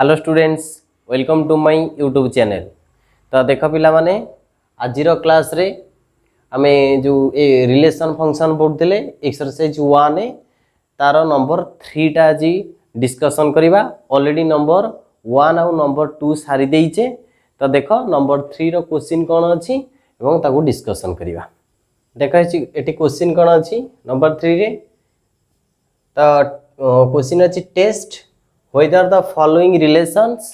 Hello students, welcome to my YouTube channel. तो देख पिला माने आज क्लास रे आमे जो ए रिलेशन फंक्शन पढ़ुले एक्सरसाइज 1 तार नंबर 3 टा आज डिस्कशन करिबा। ऑलरेडी नंबर 1 और नंबर 2 सारी देइचे। तो देख नंबर 3 रो क्वेश्चन कोन अछि एवं ताको डिस्कशन करिबा। देखा एटी क्वेश्चन कोन अछि नंबर 3 रे। तो क्वेश्चन अछि test whether the following relations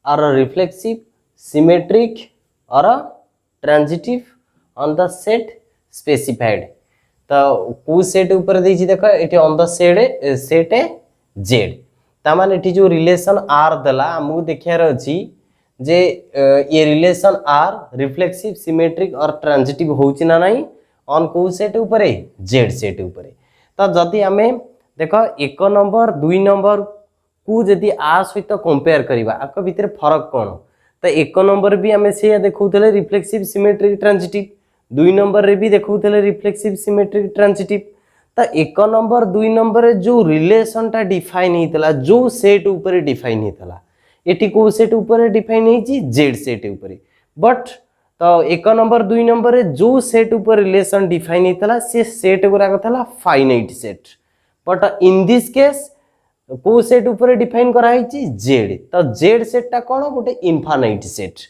are reflexive, symmetric or transitive on the set specified। तो को सेट ऊपर देछि देखो eighty on the set Z। ता माने एटी जो रिलेशन R दला हमहु देखियार अछि जे ये रिलेशन R रिफ्लेक्सिव, सिमेट्रिक और ट्रांजिटिव होउछि ना नाही ऑन को सेट ऊपर Z सेट ऊपर। तो जदी हमें देखो 1 नंबर 2 नंबर को जदि आ सहित कंपेयर करिबा आक भितर फरक कोन। तो 1 नंबर भी हमें से देखौतले रिफ्लेक्सिव, सिमेट्रिक, ट्रांजिटिव। 2 नंबर रे भी देखौतले रिफ्लेक्सिव, सिमेट्रिक, ट्रांजिटिव। तो 1 नंबर 2 नंबर रे जो रिलेशन ता डिफाइन हेतला जो सेट ऊपर डिफाइन हेतला एटी को सेट ऊपर डिफाइन हेची Z सेट ऊपर। बट तो 1 नंबर 2 नंबर रे जो सेट ऊपर रिलेशन डिफाइन हेतला से सेट गुरा कथला finite set. But in this case को सेट ऊपर डिफाइन करा है जेड। तो जेड सेट टा कौन गोटे इनफाइनाइट सेट।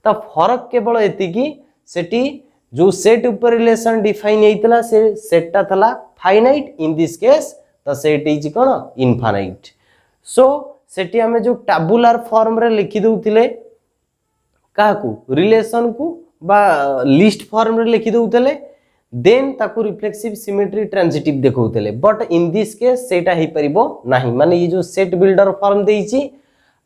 तो फरक केवल एतिकी सेटी जो सेट ऊपर रिलेशन डिफाइन हेतला से सेट टा थला फाइनाइट। इन दिस केस तो सेट इज कौन इनफाइनाइट। सो सेटी हमें जो टैबुलर फॉर्म रे लिखि दउतिले काकू रिलेशन को बा लिस्ट फॉर्म रे लिखि दउतिले देन ताकू रिफ्लेक्सिव, सिमेट्रिक, ट्रांजिटिव देखौतले। बट इन दिस केस सेटा ही परिबो नाही। माने ये जो सेट बिल्डर फॉर्म देइची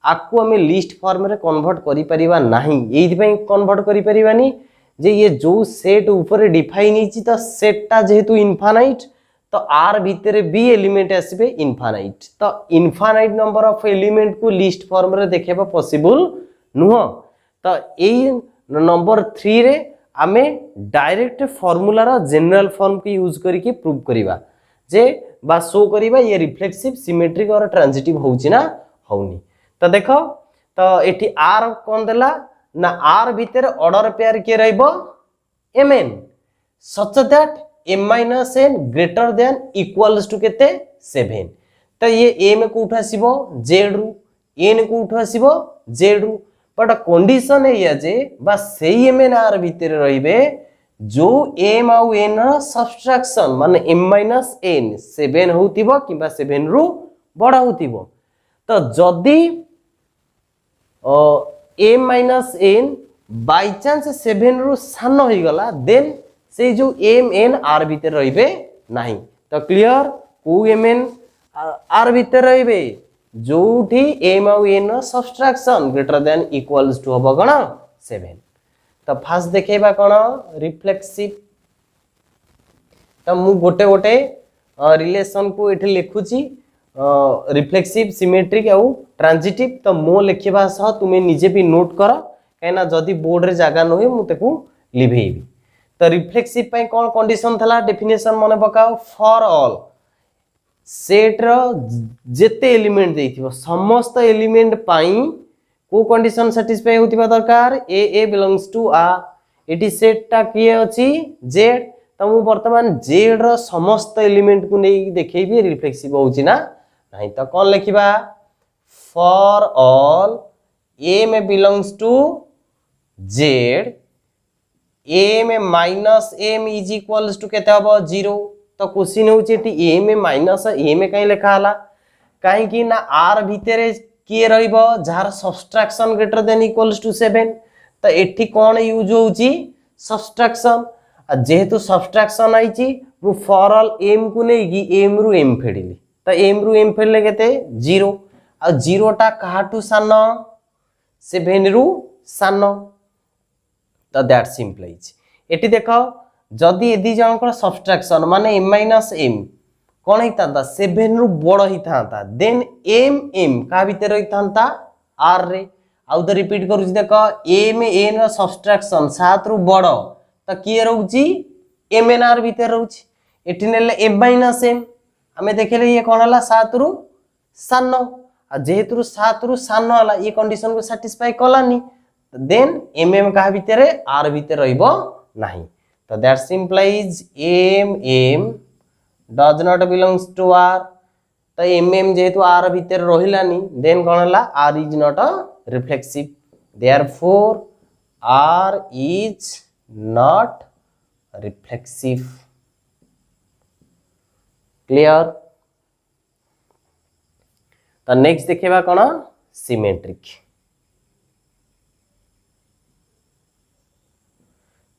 आकू हमें लिस्ट फॉर्म रे कन्वर्ट करि परिबा नाही। एथि पई कन्वर्ट करि परिबानी जे ये जो सेट ऊपर डिफाइन हिची तो सेट टा जेहेतु इनफाइनाइट तो आर भीतर भी एलिमेंट आसीबे इनफाइनाइट। तो इनफाइनाइट नंबर ऑफ एलिमेंट को लिस्ट फॉर्म रे देखेबा पॉसिबल नुह। तो एई नंबर 3 रे आमे डायरेक्ट फॉर्मूला रा जनरल फॉर्म के यूज करके प्रूव करिबा जे बा शो करिबा ये रिफ्लेक्सिव, सिमेट्रिक और ट्रांजिटिव होउची ना होउनी। तो देखो तो एठी आर कोन देला ना आर भीतर ऑर्डर पेयर के रहइबो mn such that m - n greater than equals to केते 7। तो ये m को उठा आसीबो z रु, n को उठा आसीबो z रु। बट कंडीशन है जे बा सेही एम एन आर भीतर रहिबे जो m आउ n सब्सट्रैक्शन माने m - n 7 होतिबो किबा 7 रु बड़ा होतिबो। तो जदी m - n बाय चांस 7 रु सान होई गला देन से जो m n r भीतर रहिबे नाही। तो क्लियर को m n r भीतर रहिबे जोठी m आउ n subtraction greater than equals to होबो गण 7। तो फास्ट देखेबा कोन रिफ्लेक्सिव। तो मु गोटे गोटे रिलेशन को एठी लिखुची रिफ्लेक्सिव, सिमेट्रिक आउ ट्रांजिटिव। तो मो लिखिबा सह तुमे निजे भी नोट कर काइना जदी बोर्ड रे जागा न होय मु तेकू लिभेबी। तो रिफ्लेक्सिव पई कोन कंडीशन थला डेफिनेशन मने पकाओ फॉर ऑल सेट रो जेते एलिमेंट देइथिबो समस्त एलिमेंट पाई को कंडीशन सैटिस्फाई होतिबा दरकार ए बिलोंग्स टू आ। एटी सेट टा किए अछि z। तो मु वर्तमान z रो समस्त एलिमेंट को नै देखैबी रिफ्लेक्सिव होउची ना नाही। तो कोन लिखिबा for all m belongs to z m - m is equals to केते हबो 0। तो क्वेश्चन होउची एटी m माइनस m काई लेखा हला काहे कि ना r भीतर के रहइबो जार subtraction greater than equals to 7। तो एठी कोन यूज होउची सब्सट्रैक्शन। आ जेहेतु सब्सट्रैक्शन आइची मु फॉर ऑल m को नै कि m रु m फेडिली। तो m रु m फेडले केते 0 आ 0 टा कहा टू सान 7 रु सान। तो दैट सिंपलाइज एठी देखो जदि एदी जनकर सब्सट्रैक्शन माने m - m कोन हितांता 7 रु बड़ हितांता देन m का भीतर हितांता r रे। आउ द रिपीट करूची देखो m n रो सब्सट्रैक्शन 7 रु बड़ तो किए रहउची m n r भीतर रहउची। एठी नेले m - m हमें देखले ये कोन हला 7 रु सान। जेहेतु 7 रु सान होला ये कंडीशन को सैटिस्फाई कलानी देन mm का भितर r भितर रहिबो नाही तो that's implies mm does not belongs to r तो mm जेहेतु r भितर रहिलानी देन कोन हला r is not reflexive therefore r is not reflexive clear तो नेक्स्ट देखिबा कोन सिमेट्रिक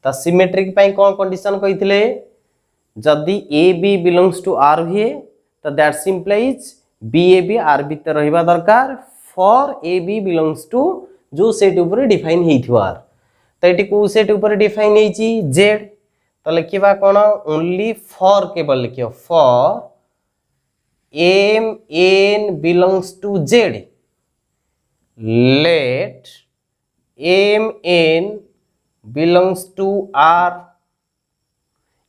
तो सिमेट्रिक पई कोन कंडीशन कहिथिले जदी A B belongs to R हुए तो that's implies B A B R भीतर रहिबा दरकार for A B belongs to जो सेट ऊपर डिफाइन हेइथिबो आर तो एटी को सेट ऊपर डिफाइन हेइची जेड तो लिखिबा कोन ओनली फॉर केवल लिखियो for M N belongs to Z let M N belongs to R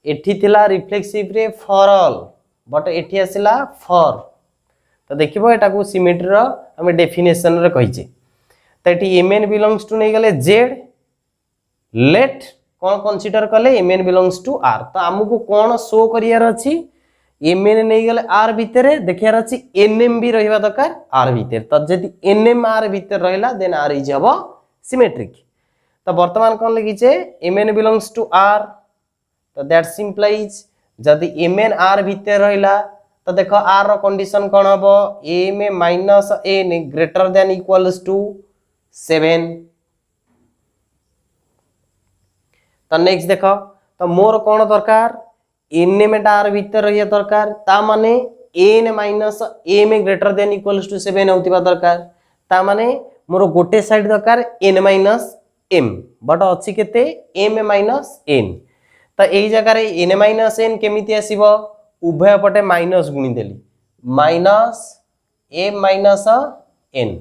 एठी थिला रिफ्लेक्सिव रे फॉर ऑल बट एठी आसिला फॉर तो देखिबो एटा को सिमेट्री रो हम डेफिनेशन रे कहिजे तो एठी एम एन बिलोंग्स टू नै गले जेड लेट कौन कंसीडर कले M N belongs to R तो हमको कौन शो करियार अछि एम एन नहीं गले आर भितर देखियार अछि एनएम भी रहिबा दरकार आर भितर तो जदि एनएम आर भितर रहिला देन आर इज हबो सिमेट्रिक तो वर्तमान कौन लिखिछे M N belongs to R तो दैट्स इंप्लाइज जदि एम एन आर भितर रहिला तो देखो आर रो कंडीशन कौन हबो M minus N greater than equals to 7 तो नेक्स्ट देखो तो मोर कौन दरकार एन में आर भीतर रहिया दरकार ता माने N minus M greater than equals to 7 होतिबा दरकार ता माने मोर गोटे साइड दरकार एन माइनस एम बट अछि केते एम माइनस एन तो एई जगह रे एन माइनस एन केमिति आसीबो उभय पटे माइनस गुणी देली minus M minus N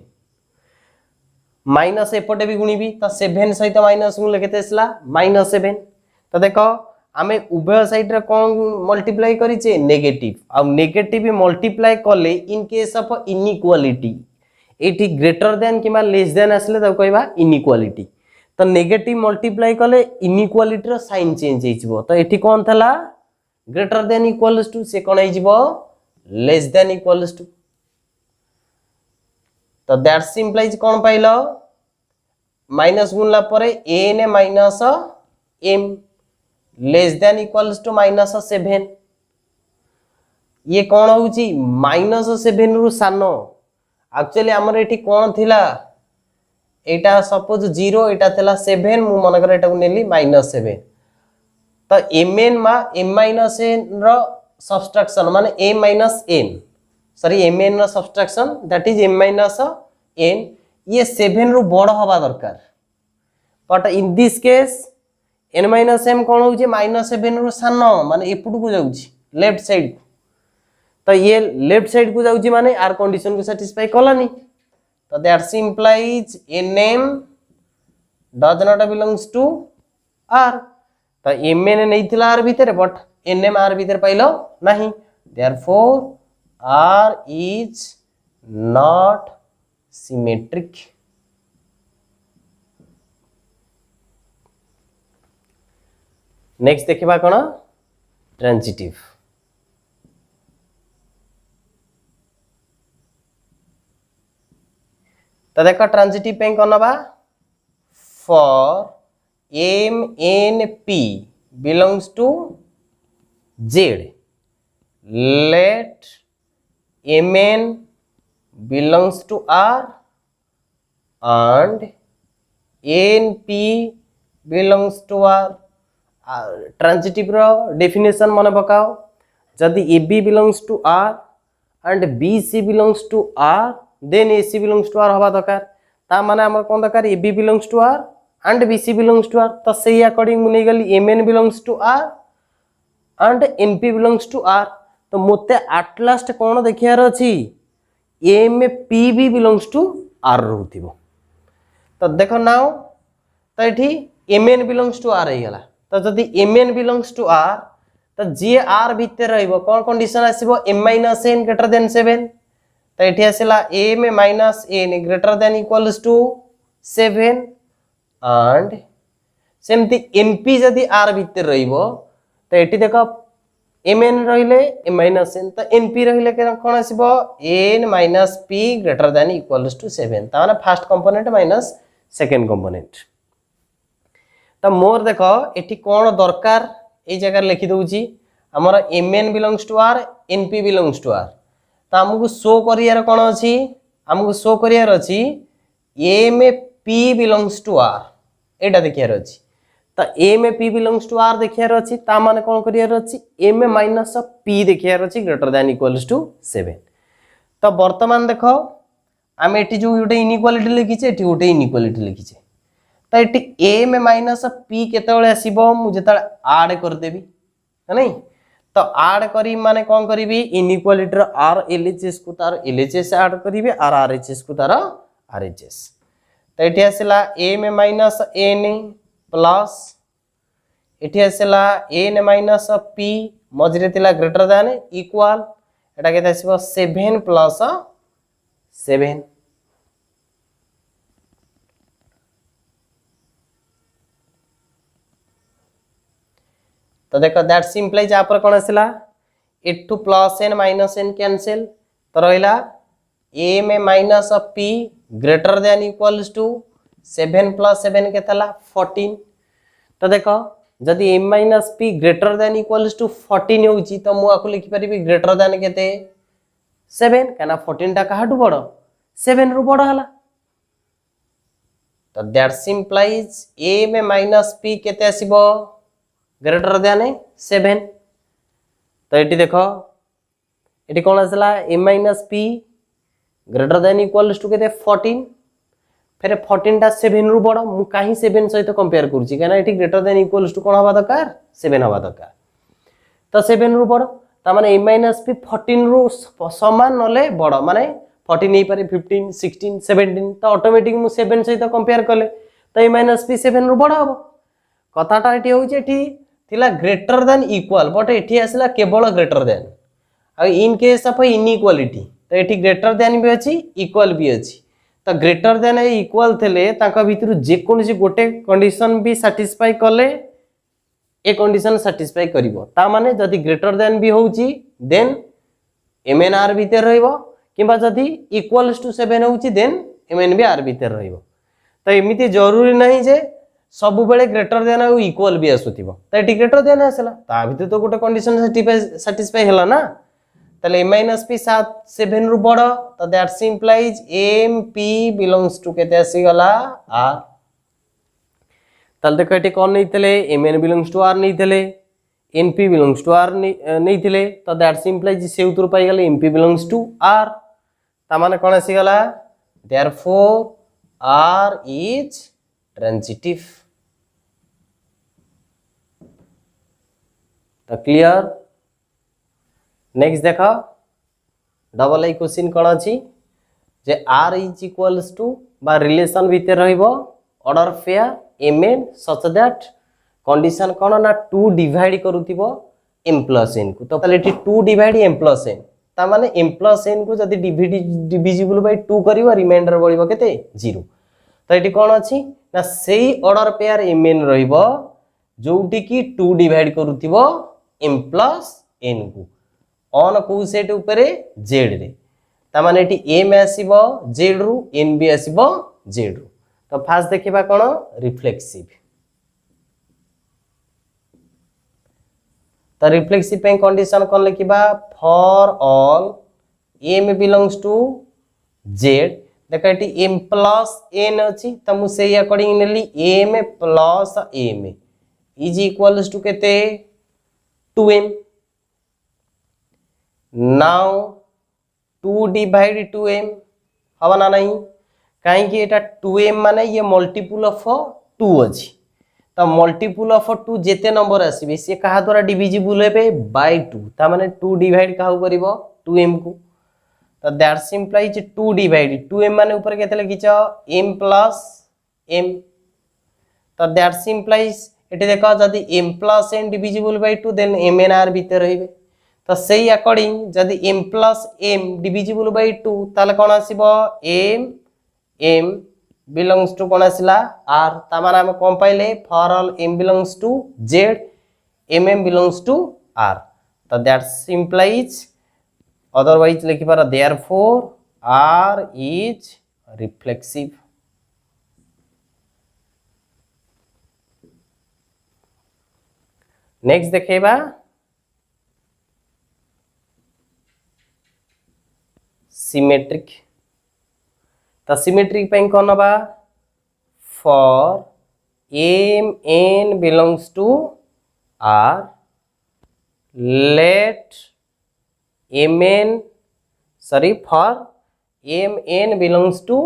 minus एपटे भी गुणी भी तो 7 सहित माइनस गुण केते आसला -7 तो देखो आमे उभय साइड रे कोन मल्टीप्लाई करिचे नेगेटिव आ नेगेटिव मल्टीप्लाई करले इन केस ऑफ इनइक्वालिटी एठी ग्रेटर देन किबा लेस देन आसले त कहबा इनइक्वालिटी तो नेगेटिव मल्टीप्लाई करले इनइक्वालिटी रो साइन चेंज हेइजबो तो एठी कोन थला ग्रेटर देन इक्वल्स टू से कोन हेइजबो लेस देन इक्वल्स टू तो दैट्स इंप्लाइज कोन पाइलो माइनस गुणला परे N minus M less than equals to -7 ये कौन होउची -7 रु सानो एक्चुअली हमर एठी कोन थिला एटा सपोज 0 एटा थिला 7 मु मन कर एटा को नेली -7 तो mn मा m माइनस n रो सब्ट्रैक्शन माने m minus n sorry mn रो subtraction that is m minus n ये 7 रु बड़ हवा दरकार but in this case n minus m कौन होउची -7 रु सानो माने एपुट को जाउची लेफ्ट साइड तो ये लेफ्ट साइड को जाउची माने आर कंडीशन को सैटिस्फाई कलानी तो that's implies nm does not belongs to r तो mn नैथिला r भीतर बट nm r भीतर पाइलो नाही therefore r is not symmetric next देखिबा कोन ट्रांजिटिव तो देखो ट्रांजिटिव पे कोनबा for M N P belongs to Z let M N belongs to R and N P belongs to R transitive रो डेफिनेशन मन पकाओ जदि A B belongs to R and B C belongs to R then A C belongs to R हवा दरकार ता माने हमर कोन दरकार A B belongs to R and B C belongs to R तो सेही अकॉर्डिंग मुने गली M N belongs to R and N P belongs to R तो मोते एट लास्ट कोन देखियार अछि एम पी भी बिलोंग्स टू आर रहउथिबो तो देखो नाउ तो एठी M N belongs to R हे गला तो जदि M N belongs to R तो जी आर भीतर रहिबो कोन कंडीशन आसीबो m - n ग्रेटर देन 7 तो ये आसला m minus n greater than equals to 7 and सेमती np जदि r भितर रहिबो तो ये देख mn रहिले m माइनस n तो np रहिले कौन आसीबो n minus p greater than equals to 7 ताने first component minus second component. तो मोर देख एठी कौन दरकार ए जगह लिखि दउची हमर mn belongs to r np belongs to r तो हमको शो करियार कौन अछि हमको शो करियार अछि mp बिलोंग्स टू r एटा देखियार अछि तो mp बिलोंग्स टू r देखियार अछि ता माने कौन करियार अछि m माइनस p देखियार अछि ग्रेटर देन इक्वल्स टू 7। तो वर्तमान देखो आम एटी जो गोटे इनइक्वालिटी लिखिचे एटी गोटे इनइक्वालिटी लिखिचे तो ये m माइनस p केतेबेले आसीबो मु जेता ऐड कर देबी है नहीं तो ऐड करी माने कौन करी इनइक्वालिटी r LHS को तार LHS ऐड करी और RHS को तार RHS तो ये आसला m माइनस n प्लस ये आसला n माइनस p मझे थिला ग्रेटर देन इक्वल एटा केते आसीबो 7 प्लस 7 तो देखो दैट सिंप्लाइज यहाँ पर कौन आसला 8 plus n minus n cancel तो रहा m minus p greater than equals to 7 plus 7 के 14। तो देखो जदि m minus p greater than equals to 14 होउची तो मु आको लिखि परिबी ग्रेटर देन केते 7 काना 14 टा काहाटू बड़ 7 रु बड़ हला तो that implies m minus p केते आसीबो ग्रेटर देन 7। तो ये देखो ये कौन आसला m minus p greater than equals to केते 14 फिर 14 टा 7 रु बड़ मु काहे 7 सहित कंपेयर करूची काना एटी ग्रेटर देन इक्वल्स टू कौन हवा दरकार 7 हवा दरकार तो 7 रु बड़ ता माने m माइनस p 14 रु समान नले बड़ माने 14 नहीं पारे 15 16 17 तो ऑटोमेटिक मु 7 सहित कंपेयर कले तो m माइनस p 7 रु बड़ हबो कथाटा एटी होउची एटी थिला ग्रेटर देन इक्वल बट एठी आसला केवल greater then in case of inequality तो एठी ग्रेटर देन भी अछि इक्वल भी अछि तो ग्रेटर देन इक्वल थेले ताका भितरु जे कोनसी गोटे कंडीशन भी सैटिस्फाई कले ए कंडीशन सैटिस्फाई करिवो ता माने जदी ग्रेटर देन भी होउची देन mnr भीतर रहइबो किबा जदी इक्वल्स टू 7 होउची देन mn भी r भीतर रहइबो तो एमिति जरूरी नहीं जे सब बेले ग्रेटर देन और इक्वल भी आसुथिबो तो एटी ग्रेटर देन आसला ता भितर तो गोटे कंडीशन सैटिस्फाई हला ना तले m माइनस p 7 रु बड़ तो that implies mp belongs to केते आसी गला r तले देखो एटी कोन नहीं तले mn बिलोंग्स टू r नहीं तले np बिलोंग्स टू r नहीं तले तो दैट सिंप्लाइज से उतर पाई गले mp बिलोंग्स टू r ता माने कोन आसी गला देयरफॉर r इज ट्रांजिटिव। तो क्लियर नेक्स्ट देखा डबल आई क्वेश्चन कौन अच्छी जे r इज इक्वल्स टू बा रिलेशन भीतर रहिबो order fair mn such that condition कौन ना 2 डिवाइड करूथिबो m प्लस n को तो पहले 2 डिवाइड m प्लस n ता माने m प्लस n को जदी डिविजिबल बाय 2 करिवो रिमाइंडर बळिबो केते 0 तो एटी कौन अच्छी ना सेही ऑर्डर पेयर mn रहिबो जोटी की 2 डिवाइड करूथिबो m प्लस n को ऑन को सेट ऊपर z रे ता माने एटी m आसीबो z रु n भी आसीबो z रु तो फास्ट देखिबा कोन रिफ्लेक्सिव तो रिफ्लेक्सिव पे कंडीशन कोन लिखिबा for all m belongs to z देखो एटी m प्लस n अछि त मु से अकॉर्डिंग नेली m plus m is equals to केते 2m नाउ 2 डिवाइड 2m हवा ना नहीं कहीं कि एटा 2m माने ये मल्टीपल ऑफ 2 अछि तो मल्टीपल ऑफ 2 जेते नंबर आसीबे से कहा द्वारा डिविजिबल हेबे बाय 2 ता माने 2 डिवाइड काहू करिवो 2m को तो दैट सिंप्लाइज 2 डिवाइड 2m माने ऊपर केते लिखिछ m प्लस m तो दैट सिंप्लाइज एटे देखो जदी m plus n divisible by 2 then mnr भीतर रहिबे तो सेई अकॉर्डिंग जदि m plus m divisible by 2 ताले कोन आसीबो m m बिलोंग्स टू कोन आसिला r ता माने हम कोन पाइले for all m belongs to z mm belongs to r तो दैट्स इंप्लाइज अदरवाइज लिखि पार therefore r is reflexive. Next देखेबा सिमेट्रिक तो सिमेट्रिक पे कौन बा for m n belongs to r let mn sorry for mn belongs to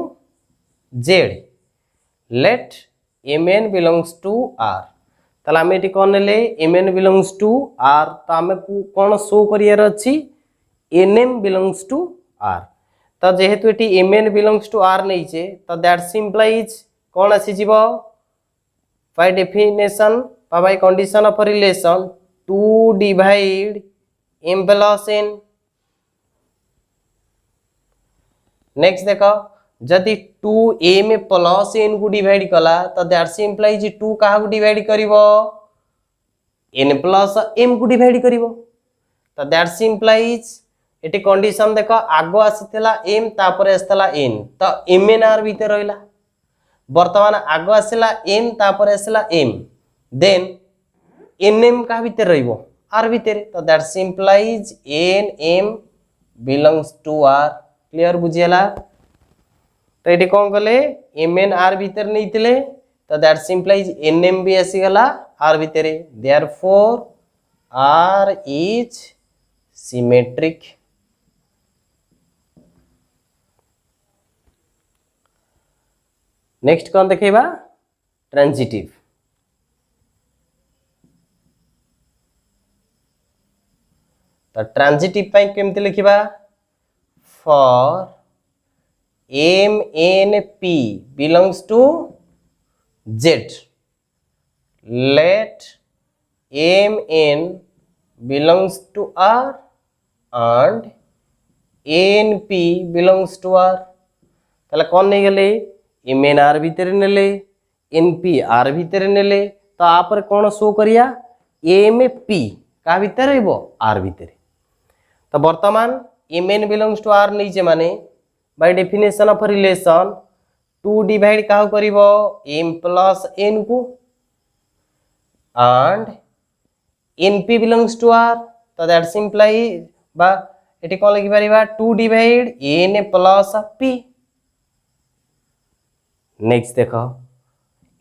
z let mn belongs to r ताला हमें एटी कौन ले mn belongs to r तो हमें कौन शो करियर अछि nm belongs to r तो जेहेतु eighty mn belongs to r नहीं छे तो दैट इंप्लाइज कौन आसी जीवो by definition bye condition of relation 2 divide m plus n। Next देखो जदि 2m प्लस n को डिवाइड कला तो दैट्स इंप्लाइज 2 काहा को डिवाइड करिवो n प्लस m को डिवाइड करिवो तो दैट्स इंप्लाइज एटी कंडीशन देखो आगो आसीतला m तापर आस्तला n तो mn r भीतर रहला वर्तमान आगो आसीला m तापर आसीला m देन nm का भीतर रहिबो r भीतर तो that's implies nm belongs to r clear बुझियला तो ये कौन कले mn r भीतर नहीं तो दैट्स इंप्लाइज nm भी आसी गला r भीतर therefore r is symmetric. Next कौन देखेबा ट्रांजिटिव तो ट्रांजिटिव पाई केमते लिखिबा for m n p belongs to z let m n belongs to r and n p belongs to r ताले कौन नहीं गले m n r भीतर नेले n p r भीतर नेले तो आपर कौन शो करिया m p का भीतर रहबो r भीतर तो वर्तमान mn belongs to r नहीं जे माने by definition of relation 2 divide काहो करिवो m प्लस n को and np belongs to r तो दैट्स इंप्लाई बा एटी कोन लिखि परिबा 2 divide n plus p। Next देखो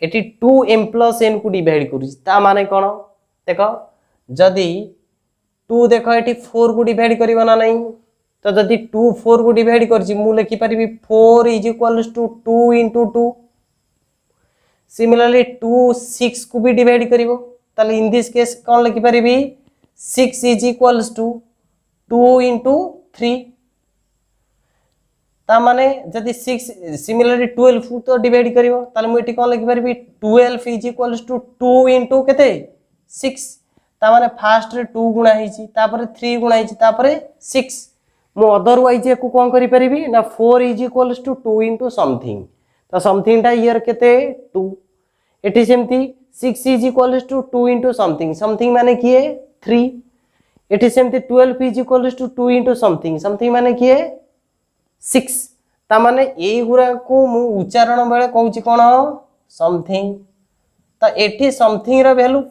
एटी 2m प्लस n को डिवाइड करूची ता माने कोन देखो जदी 2 देखो एटी 4 को डिवाइड करिवो ना नहीं तो जदि 2 4 को डिवाइड करछि मु लिखि परिबी 4 is equals to 2 into 2 similarly 2 6 को भी डिवाइड करिवो ताले इन दिस केस कोन लिखि परिबी 6 इज इक्वल्स टू 2 into 3 ता माने जदि 6 सिमिलरली 12 तो डिवाइड करिवो ताले मु एटी कोन लिखि परिबी 12 इज इक्वल्स टू 2 into केते 6 ता माने फर्स्ट रे 2 गुणा हिची तापर 3 गुणा हिची तापर 6 मु अदरवाइज को कौन करि परिबी ना 4 is equals to 2 into something तो समथिंग टा हियर केते 2 एटी सेमती 6 is equals to 2 into something something माने किए 3 एटी सेमती 12 is equals to 2 into something something माने किए 6 ता माने एई गुरा को मु उच्चारण बेले कहूची कोन समथिंग तो एटी समथिंग रो वैल्यू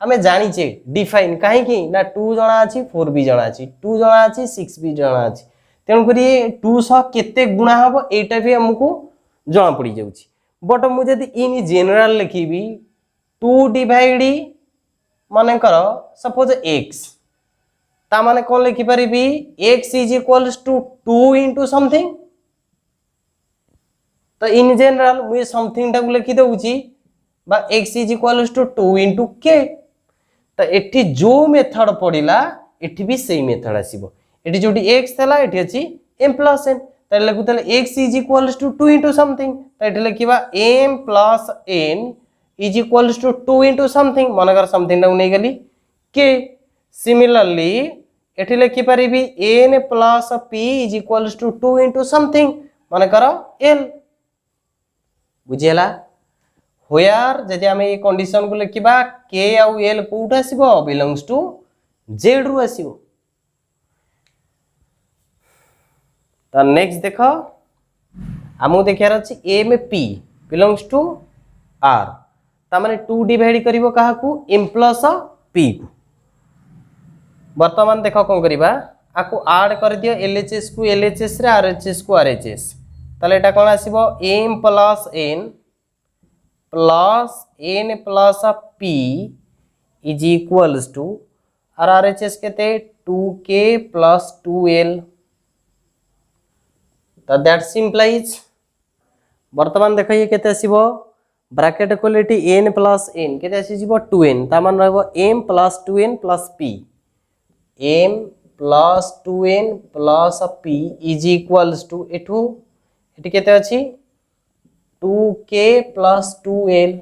हमें जानिचे डिफाइन कहीं कि ना 2 जना अछि 4 भी जना अछि 2 जना अछि 6 भी जना अछि तेन करी 2 सह केते गुणा हबो एटा भी हमको जणा पड़ी जाउछि बट मु जदी इन जनरल लिखिबी 2 डिवाइड माने करो सपोज x ता माने कोन लिखि परिबी x is equals to 2 into something तो इन जनरल मु समथिंग टा को लिखि दउछि बा x is equals to 2 into k तो एठी जो मेथड पड़िला एठी भी सेही मेथड आसीबो एठी जोटी x थला एठी अछि m प्लस n त लिखु तले x is equals to 2 into something त एठी लिखिबा m plus n is equals to 2 into something मनकर समथिंग टा नै गली k सिमिलरली एठी लिखि परिबी n plus p is equals to 2 into something माने करो l बुझियला होयार जदि आमे ये कंडीशन को लिखिबा k आउ l कोउठ आसीबो बिलोंग्स टू z रु आसीबो तो नेक्स्ट देखो आमको देखार अच्छी M P belongs to R तामाने 2 डिवाइड करिवो काहाकू एम प्लस पी को वर्तमान देखो कौन करिबा आको ऐड कर दियो एलएचएस को एलएचएस रे आरएचएस को आरएचएस ताले एटा कोन आसीबो M plus N plus P is equals to RHS केते 2k प्लस 2l तो दैट सिंप्लाइज वर्तमान देखो ये केते आसीबो bracket equality n plus n केते आसीबो 2n ता मान रहबो m plus 2n plus p m plus 2n plus p is equals to एठू एठी केते अछि 2k प्लस 2l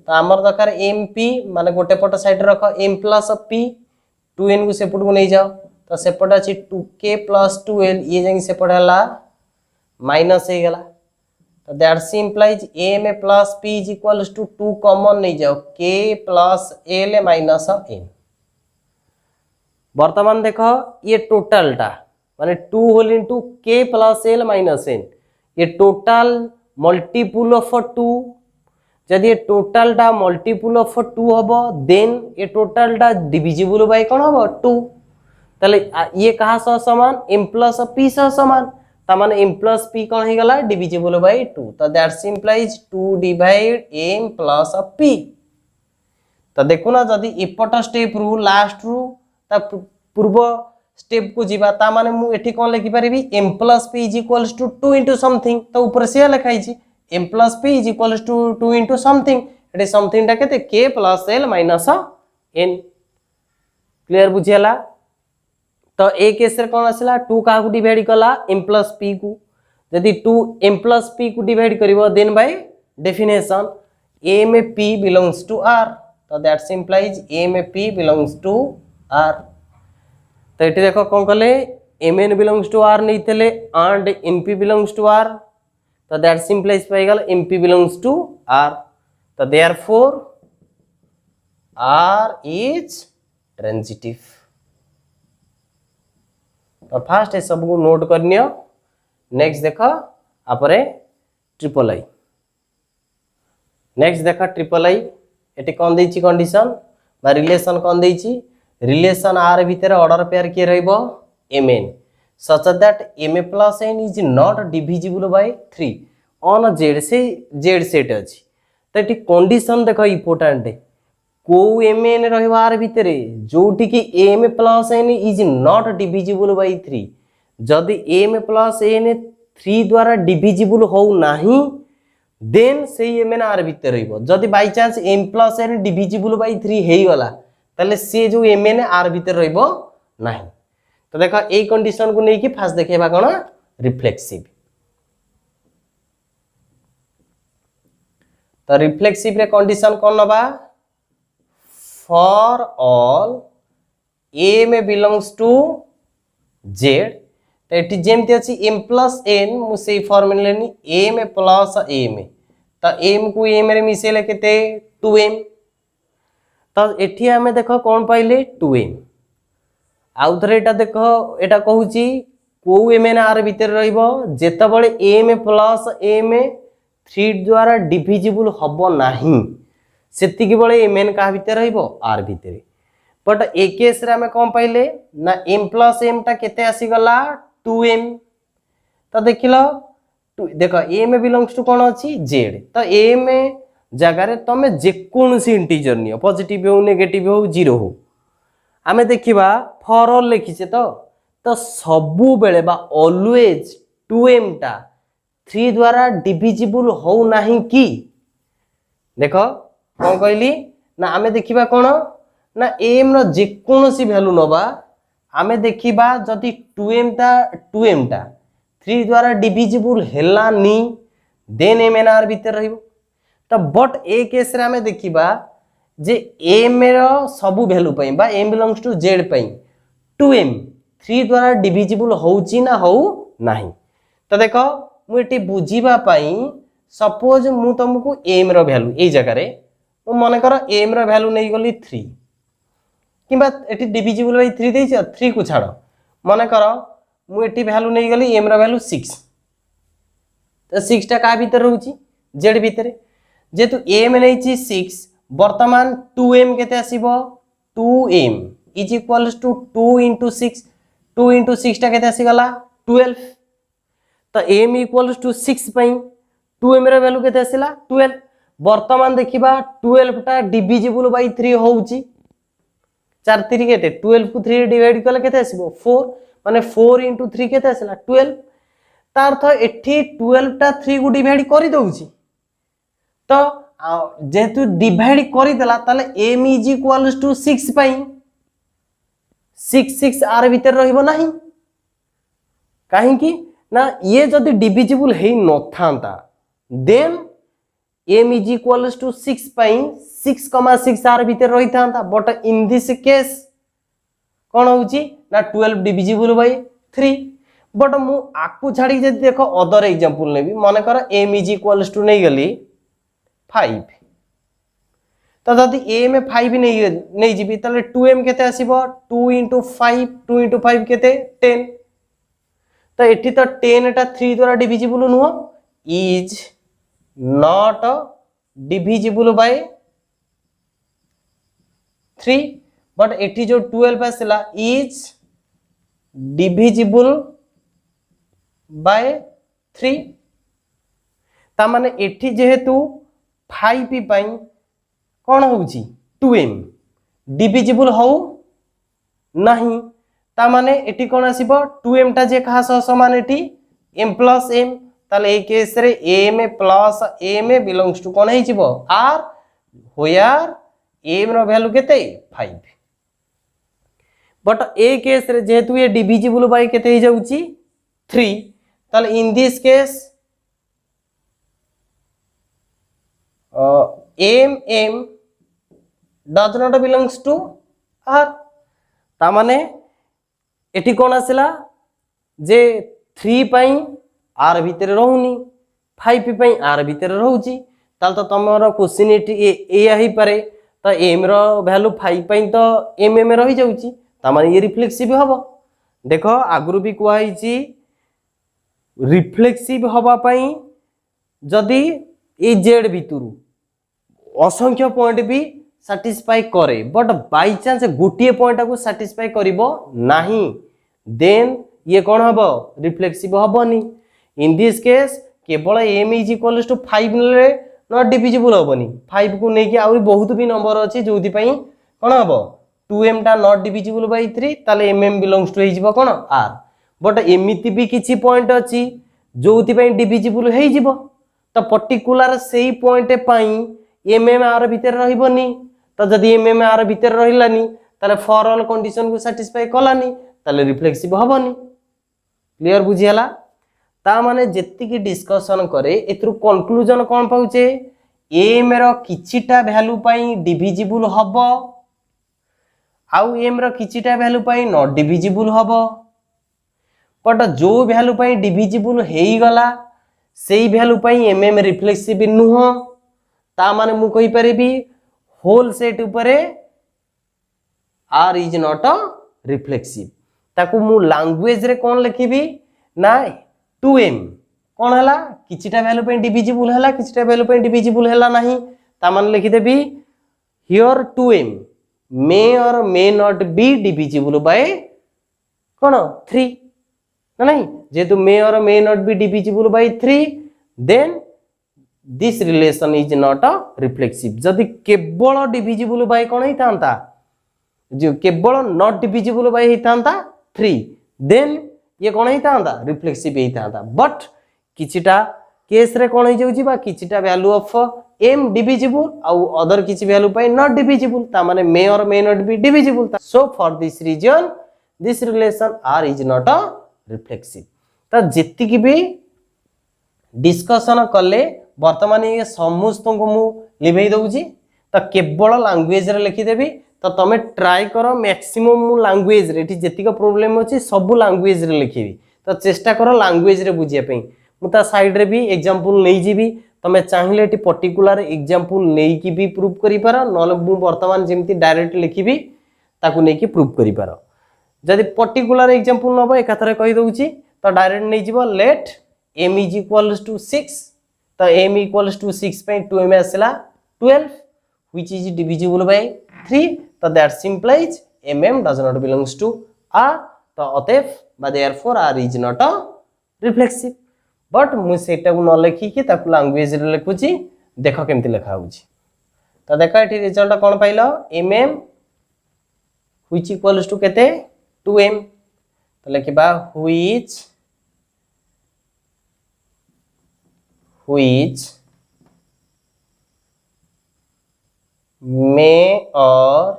तो हमर दरकार mp माने गोटे पट साइड रख m प्लस p 2n को सेपट को नहीं जाओ तो सेपट अछि 2k प्लस 2l ये जंग सेपट हला माइनस हे गला तो that implies m plus p is equals to 2 common नहीं जाओ k plus l minus n वर्तमान देखो ये टोटल टा माने 2 whole into k plus l minus n ये टोटल मल्टीपुल ऑफ 2 जदि ये टोटल टा मल्टीपुल ऑफ 2 हबो देन ये टोटल टा डिविजिबल बाय कोन हबो 2 तले ये कहा सह समान m प्लस p सह समान ता माने m प्लस p कोन हे गला डिविजिबल बाय 2 तो that simplifies 2 divide m plus p तो देखो ना जदि एपट स्टेप रु लास्ट रु ता पूर्व स्टेप को जीवा ता माने मु एठी कोन लिखि परिबी m plus p is equals to 2 into something तो ऊपर से लिखाई छी m plus p is equals to 2 into something एठी समथिंग टा केते k plus l minus n clear बुझियला तो ए केस रे कोन आसला 2 का को डिवाइड कला m प्लस p को यदि 2 m प्लस p को डिवाइड करिवो then by definition m p belongs to r तो that implies m p belongs to r तो ये देखो कौन कले mn बिलोंग्स टू r नहीं थे and mp belongs to r तो दैट सिंप्लाइज पाइगल mp बिलोंग्स टू r तो देयरफॉर r इज ट्रांजिटिव तो फास्ट ये सब को नोट करनियो नेक्स्ट देखो आपरे ट्रिपल आई नेक्स्ट देखो ट्रिपल आई एटी कौन देछि कंडीशन बा रिलेशन कौन देछि रिलेशन आर भीतर ऑर्डर पेयर के रहइबो mn such that m plus n is not divisible by 3 on z से z सेट अछि तो एटी कंडीशन देखो इंपोर्टेंट को mn रहइबो आर भीतर जोटी कि m plus n is not divisible by 3 जदि m plus n 3 द्वारा डिविजिबल हो नाही देन से mn आर भीतर रहइबो जदि by chance m plus n divisible by 3 हेई गला ताले से जो mn आर भीतर रहइबो नाही तो देखो ए कंडीशन को नहीं कि फास्ट देखेबा कोन रिफ्लेक्सिव तो रिफ्लेक्सिव रे कंडीशन कोन नबा for all m belongs to z तो एटी जेमति अछि m प्लस n मु से फॉर्मूला लेनी m प्लस m तो m को m रे मिसेले केते 2m तो एठी हमें देखो कौन पाइले 2m आउ थरे एटा देखो एटा कहूची को mn r भीतर रहइबो जेतबळे m प्लस m 3 द्वारा डिविजिबल हबो नाही सेति के बळे mn का भीतर रहइबो r भीतर बट ए केस रे हमें कौन पाइले ना m प्लस m टा केते आसी गला 2m तो देखिलो देखो m बिलोंग्स टू कोन अछि z तो m जगह रे तमे जे कोनसी इंटीजर नियो पॉजिटिव हो नेगेटिव हो जीरो हो आमे देखिबा फॉर ऑल लिखिसे तो सबु बेले बा ऑलवेज 2m टा 3 द्वारा डिविजिबल हो नाही की देखो कोन कहली ना आमे देखिबा कोन ना m रो जे कोनसी वैल्यू नबा आमे देखिबा जदि 2m टा 3 द्वारा डिविजिबल हेला नी देन mn r भीतर रहइबो तो बट ए केस रे हमें देखिबा जे m रो सबु वैल्यू पई बा m बिलोंग्स टू z पई 2m 3 द्वारा डिविजिबल होउची ना हो नाही। तो देखो मुझे बुझीबा पाई सपोज मु तुमको m रो वैल्यू ए जगह रे मन कर m रो वैल्यू नहीं गली 3 किंबा एटी डिविजिबल बाय 3 देछि 3 को छाड़ मन कर मु एटी वैल्यू नहीं गली m रो वैल्यू 6 तो 6 टा का भीतर रहउची z भीतर जेतु m नहीं छी 6 वर्तमान 2m केते आसीबो 2m is equals to 2 into 6 2 into 6 टा केते आसी गला 12 तो m इक्वल्स टू 6 पई 2m रो वैल्यू केते आसीला 12 वर्तमान देखिबा 12 टा डिविजिबल बाय 3 होउची 4 3 केते 12 को 3 डिवाइड कले केते आसीबो 4 माने 4 into 3 केते आसीला 12 तार अर्थ एठी 12 टा 3 को डिवाइड करि दउची तो जेतु डिवाइड करि देला ताले m इज इक्वल्स टू 6 पई 6 6 आर भीतर रहिबो नाही काहे कि ना ये जदि डिविजिबल हेई न थांता then m is equals to 6 पई 6,6 आर भीतर रही थांता बट इन दिस केस कोन होउची ना 12 डिविजिबल बाय 3 बट मु आकु छाडी जदि देखो अदर एग्जांपल नेबी माने कर m इज इक्वल्स टू नै गली 5 तो जदि m 5 नहीं जीबी तले 2m केते आसीबो 2 into 5 2 into 5 केते 10 तो एठी तो 10 टा 3 द्वारा डिविजिबल नुहो is not divisible by 3 but एठी जो 12 आसला इज डिविजिबल बाय 3 ता माने एठी जेहेतु 5 पई कौन होउची 2m डिविजिबल हो नहीं ता माने एटी कौन आसीबो 2m टा जे कहा समान एटी m plus m ताले ए केस रे m plus m belongs to कौन हिजिबो r होयार m रो वैल्यू केते 5 बट ए केस रे जेहेतु ये डिविजिबल बाय केते हो जाउची 3 ताले इन this case m does not belongs to r ता माने एठी कोन आसिला जे 3 पई r भीतर रहउनी 5 पई r भीतर रहउची ताल तो तमरो क्वेश्चन एठी ए आही पारे तो m रो वैल्यू 5 पई तो m रही जाउची ता माने ये रिफ्लेक्सिव हबो देखो आगुरु भी कुआ हिची रिफ्लेक्सिव हबा पई जदी ए z भीतरु असंख्य पॉइंट भी सैटिस्फाई करे बट बाय चांस गोटे पॉइंट को सैटिस्फाई करिवो नाही देन ये कौन हबो रिफ्लेक्सिव हबोनी इन दिस केस केवल m इज इक्वल्स टू 5 ले नॉट डिविजिबल हबोनी 5 को नेकी आउरी बहुत भी नंबर अछि जोथि पई कोन हबो 2m टा नॉट डिविजिबल बाय 3 ताले mm बिलोंग्स टू हिजिबो कोन r बट एमिति भी किछि पॉइंट अछि जोथि पई डिविजिबल हेइ जिवो तो पर्टिकुलर सेही पॉइंट पई mm r भीतर रहिबोनी तो जदि mm r भीतर रहिलानी ताले फॉर ऑल कंडीशन को सैटिस्फाई कलानी ताले रिफ्लेक्सिव हबोनी क्लियर बुझियाला ता माने जेति की डिस्कशन करे एथरु कंक्लूजन कोन पाउचे m रो किछिटा वैल्यू पई डिविजिबल हबो आउ m रो किछिटा वैल्यू पई नॉट डिविजिबल हबो बट जो वैल्यू पई डिविजिबल हेई गला सेही वैल्यू पई mm रिफ्लेक्सिव नुहो ता माने मु कहि परिबी होल सेट उपरे r इज नॉट रिफ्लेक्सिव ताकू मु लैंग्वेज रे कोन लिखिबी ना 2m कोन हला किछिटा वैल्यू पे डिविजिबल हला किछिटा वैल्यू पे डिविजिबल हला नाही ता माने लिखि देबी here 2m may or may not be divisible by कोन 3 ना नहीं जेतु may or may not be divisible by 3 then this relation is not reflexive जदि केवल डिविजिबल बाय कोन हितांता जो केवल नॉट डिविजिबल बाय हितांता 3 देन ये कोन हितांता रिफ्लेक्सिव हितांता बट किछिटा केस रे कोन हि जाउची बा किछिटा वैल्यू ऑफ m डिविजिबल आउ अदर किछि वैल्यू बाय नॉट डिविजिबल ता माने मे or may not be divisible so for this reason this relation r is not reflexive ता जेति की भी डिस्कशन कले वर्तमान ये समस्त को मु लिभेई दउची तो केवल लैंग्वेज रे लिखि देबी तो तुम ट्राए कर मैक्सिमम लैंग्वेज रे जेतिक प्रोब्लेम अच्छी सब लैंग्वेज रे लिखी तो चेष्टा कर लैंग्वेज रे बुझिया मुझे साइड रे भी एग्जांपल नहीं जीवी तुम चाहिए ये पर्टिकुलर एग्जांपल नहीं कि भी प्रूव करि पार न वर्तमान जमी डायरेक्ट लिखी ताकू नहीं कि प्रूव करि पार जदि पर्टिकुलर एग्जांपल नब एकाथरे कहि दउची तो डायरेक्ट नहीं जीव let m is equals to 6 तो m इक्वल्स टू 6 पे 2m आसला 12 व्हिच इज डिविजिबल बाय 3 तो that implies mm does not belongs to r तो अतएव बा therefore r is not a reflexive but मु सेटा को न लिखि कि ताकू लैंग्वेज रे लिखुची देखो केमती लिखा होउची तो देखो एठी रिजल्ट कोन पाइलो mm व्हिच इक्वल्स टू केते 2m तो लिखिबा which may or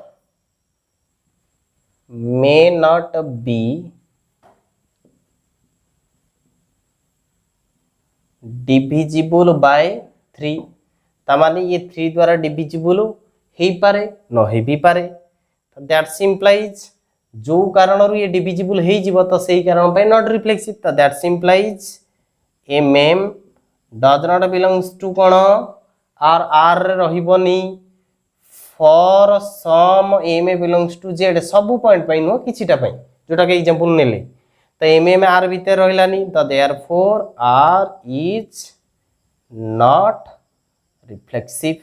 may not be divisible by 3 तामाने ये 3 द्वारा डिविजिबल हो पारे न हो भी पारे तो दैट्स इंप्लाइज जो कारण ये डिविजिबल हो जीवो तो सही कारण पे नॉट रिफ्लेक्सिव तो that's implies mm does not belongs to कोन आर आर रहिबनी for some m belongs to z सब पॉइंट पई नो किछिटा पई जोटा के एग्जांपल नेले तो m r भीतर रहिलानी तो therefore r is not reflexive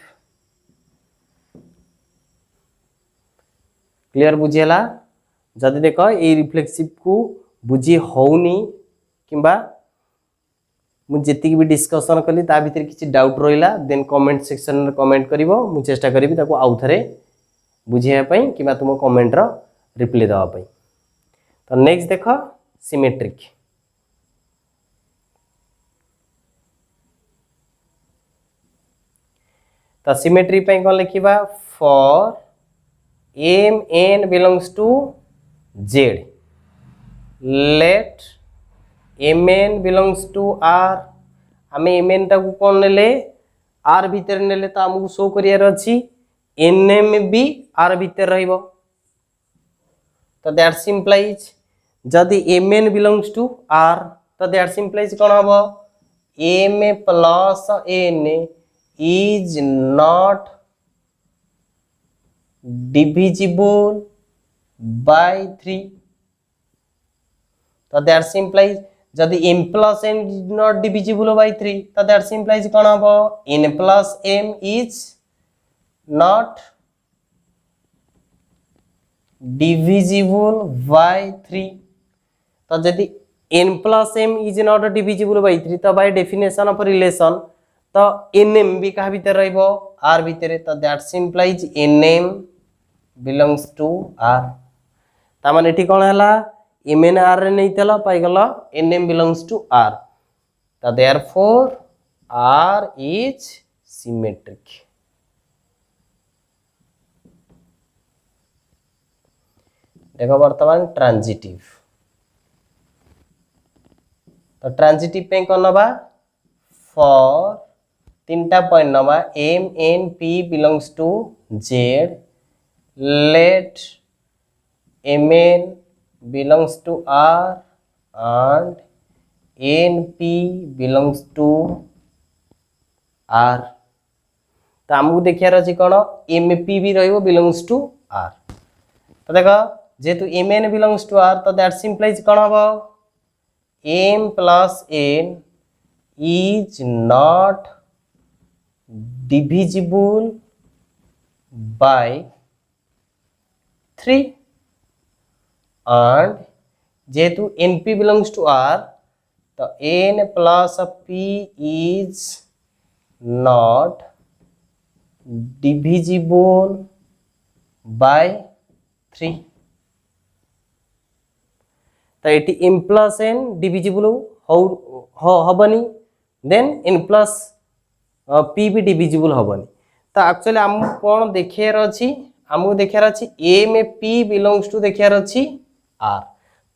clear बुझियला जदि देख ए रिफ्लेक्सिव को बुझी होउनी किंबा मुझे भी डिस्कसन कली ता भीतर किसी डाउट रहा देन कमेंट सेक्शन में कमेंट करिवो मु चेष्टा करी ताको आउ थरे बुझिया पई किबा तुम कमेंट रो रिप्लाई देवा पई तो नेक्स्ट देखो सिमेट्रिक तो सिमेट्री पई कोन लिखिबा for m n belongs to z let mn belongs to r आम mn टाकू कौन नेले r भीतर नेले तो आमको शो करियार अछि nm भी r भीतर रहिबो तो दैट्स इंप्लाइज जदि mn बिलोंग्स टू r तो दैट्स इंप्लाइज कोन हबो m plus n is not divisible by 3 तो दैट्स इंप्लाइज जदि m plus n is not divisible by 3 तो दैट्स इंप्लाइज कोन हबो n plus m is not divisible by 3 तो जदि n plus m is not divisible by 3 तो by definition of relation तो nm भी कहा भीतर रहइबो r भीतर तो that's implies nm belongs to r ता माने एठी कोन हला mn r रे नहीं तला पाई गला nm बिलोंग्स टू r तो देयरफॉर r इज सिमेट्रिक देखो वर्तमान ट्रांजिटिव तो ट्रांजिटिव पे कोन नबा फॉर तीनटा पॉइंट नबा m n p belongs to z let mn belongs to r and np belongs to r तो आमको देखियार अछि कोन mp भी रहइबो belongs to r तो देखो जेतु mn belongs to r तो दैट इंप्लाइज कोन हबो m plus n is not divisible by 3 and जेतु np belongs to r तो n plus p is not divisible by 3 तो ये m plus n divisible हबनी then n plus p भी divisible हबनी तो actually आम कौन देखार अच्छी आमको देखार अच्छी एम पी बिलोंग्स टू देखार अच्छी आर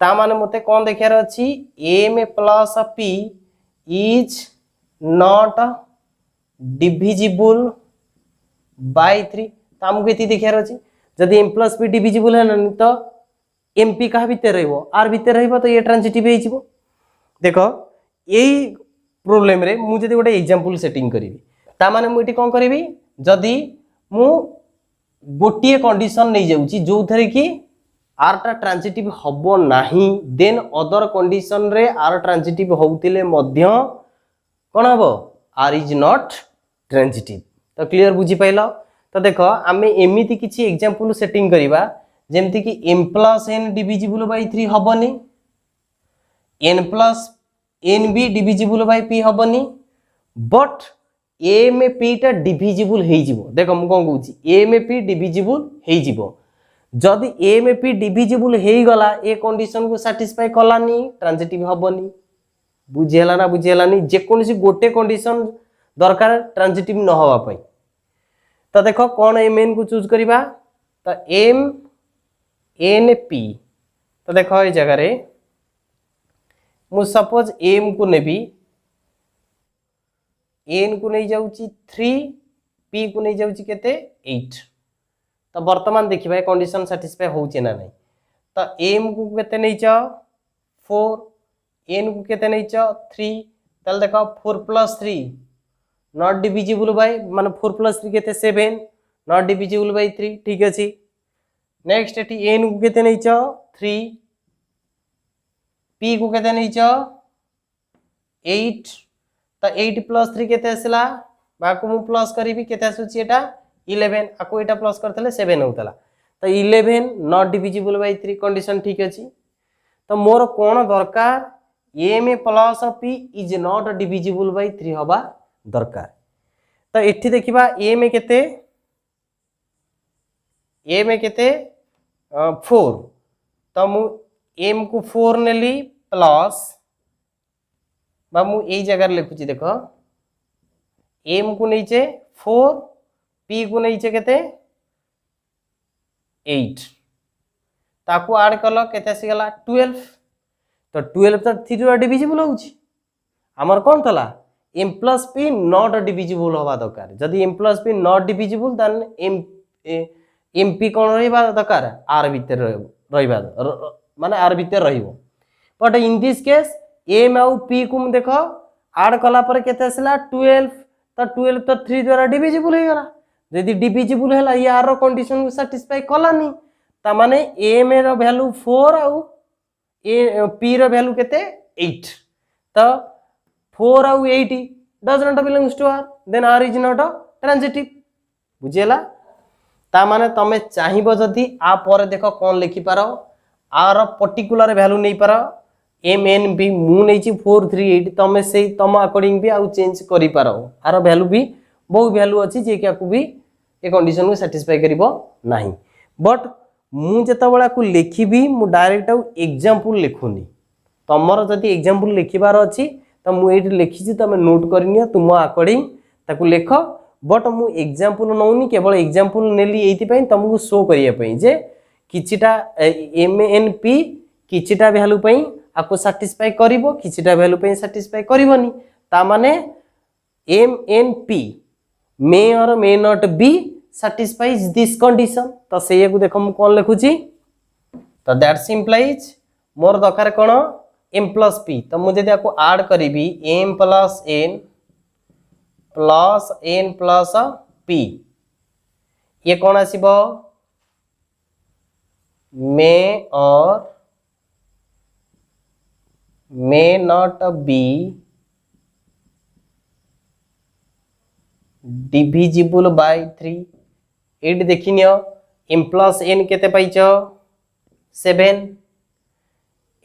ता माने मते कौन देखार अच्छी M plus P is not divisible by 3 तो आमको ये देखार अच्छी जदि m प्लस p डिविजिबल है तो mp कहा भितर रहिबो r भितर रहिबो तो ये ट्रांजिटिव हे जिवो। देखो यही प्रोब्लेम रे मु जदि गोटे एग्जांपल सेटिंग करिवि ता माने मु एठी कोन करिवि जदि मु गोटिए कंडीशन नहीं जाउची जो थरे कि r टा ट्रांजिटिव हबो नाही देन अदर कंडीशन रे r ट्रांजिटिव होउतिले मध्य कोन हबो r इज नॉट ट्रांजिटिव। तो क्लियर बुझी पाइलो। तो देखो आमे एमिति किछि एग्जांपल सेटिंग करिवा जेमति कि m plus n divisible by 3 हबनी n प्लस n भी डिविजिबल बाय p हबनी बट m p टा डिविजिबल हे जिवो। देखो मु कोन कहूची m p डिविजिबल हे जिवो जदि m p डिविजिबल हे गला ए कंडीशन को सैटिस्फाई कलानी ट्रांजिटिव हबनी। बुझेला ना बुझेलानी जे कोनसी गोटे कंडीशन दरकार ट्रांजिटिव न होवा पई। तो देखो कौन एम एन को चूज करिबा तो एम एन पी। तो देखो ये जगह रे मु सपोज एम को नेबी एन को नहीं जाउची 3 पी को नहीं जाउची केते 8। तो वर्तमान देखिबा कंडीशन सैटिस्फाई होउचे ना नहीं। तो एम को केते नहीं च 4 एन को केते नहीं च 3 तल देखो 4 प्लस 3 नॉट डिविजिबल बाय माने 4 प्लस 3 केते 7 नॉट डिविजिबल बाय 3 ठीक अछि। नेक्स्ट एटी n को केते नै छ 3 p को केते नै छ 8 तो 8 प्लस 3 केते आसला बाको मु प्लस करिवि केते आसुची एटा 11 आको एटा प्लस करथले 7 होतला। तो 11 नॉट डिविजिबल बाय 3 कंडीशन ठीक अछि। तो मोर कोन दरकार m plus p is not divisible by 3 होबा दरकार। तो एठी देखिबा m केते 4 तो मु m को 4 नेली प्लस बा मु एई जगह लिखुची देखो m को नीचे 4 p को नीचे केते 8 ताको ऐड करलो केते आसी गला 12। तो 12 तो 3 रो डिविजिबल होउची हमर कोन थला m plus p not divisible होबा दरकार। जदि m plus p not divisible then m p कोन रहबा दरकार r भीतर रहबा माने r भीतर रहइबो। But in this case m आउ p को देखो ऐड कला पर केते आसला 12 तो 12 तो 3 द्वारा डिविजिबल हे गला। यदि डिविजिबल हैला ये r रो कंडीशन को सैटिस्फाई कलानी ता माने m रो वैल्यू 4 आउ p रो वैल्यू केते 8। तो 4 आउ 8 does not belongs to r then r is not transitive. बुझियला ता माने तमे चाहिबो जदी आ पर देखो कोन लिखि पारो r पर्टिकुलर वैल्यू नै पारो m n b मु नै छी 438 तमे से तम अकॉर्डिंग भी आउ चेंज करि पारो आर वैल्यू भी बहु वैल्यू अछि जे कि आकु भी ए कंडीशन को सैटिस्फाई करिवो नाही। बट मु जता बळा को लिखिबी मु डायरेक्ट आउ एग्जांपल लिखुनी तमरो जदी एग्जांपल लिखिबार अछि त मु एठी लिखि छी तमे नोट करनिया तुम अकॉर्डिंग ताकू लिखो। बट मु एग्जांपल नौनी केवल एग्जांपल नेली एथि पई तुमको शो करिया पई जे किछिटा एम एन पी किछिटा वैल्यू पई आको सैटिस्फाई करिवो किछिटा वैल्यू पई सैटिस्फाई करिवोनी ता माने M N P may or may not B satisfies this condition. तो सेया को देखो मु कोन लिखुची तो दैट्स इंप्लाइज मोर दरकार कोन m प्लस p। तो मु जदि आको ऐड करिवि m plus n plus p ये कौन आसीबो may or may not be divisible by 3। एट देखिनियो m प्लस n केते पाइचो 7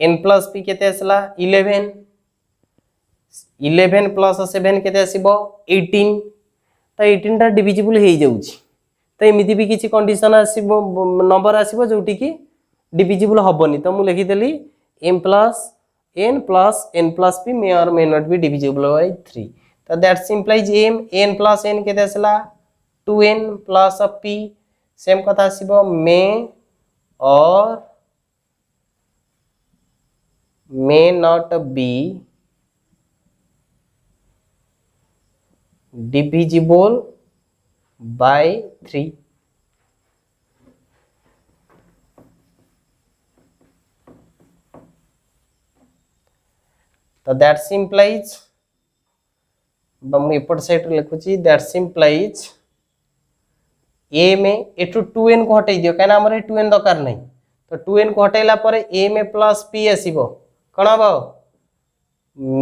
n प्लस p केते आसला 11 11 प्लस 7 केते आसीबो 18। तो 18 टा डिविजिबल हे जाउची तो एमिति भी किछि कंडीशन आसीबो नंबर आसीबो जोटी की डिविजिबल हबनी। तो मु लिखि देली m plus n plus p may or may not be divisible by 3। तो that's implies n plus n केते आसला 2n प्लस p सेम कथा आसीबो may or may not be divisible by 3। तो दैट्स इम्प्लाइज एपट साइड लिखुची that's implies ए में एटू 2n को हटै दियो कहीं आमर 2n दरकार नहीं तो 2n को हटैला पर ए में प्लस पी आसीबो कौन हम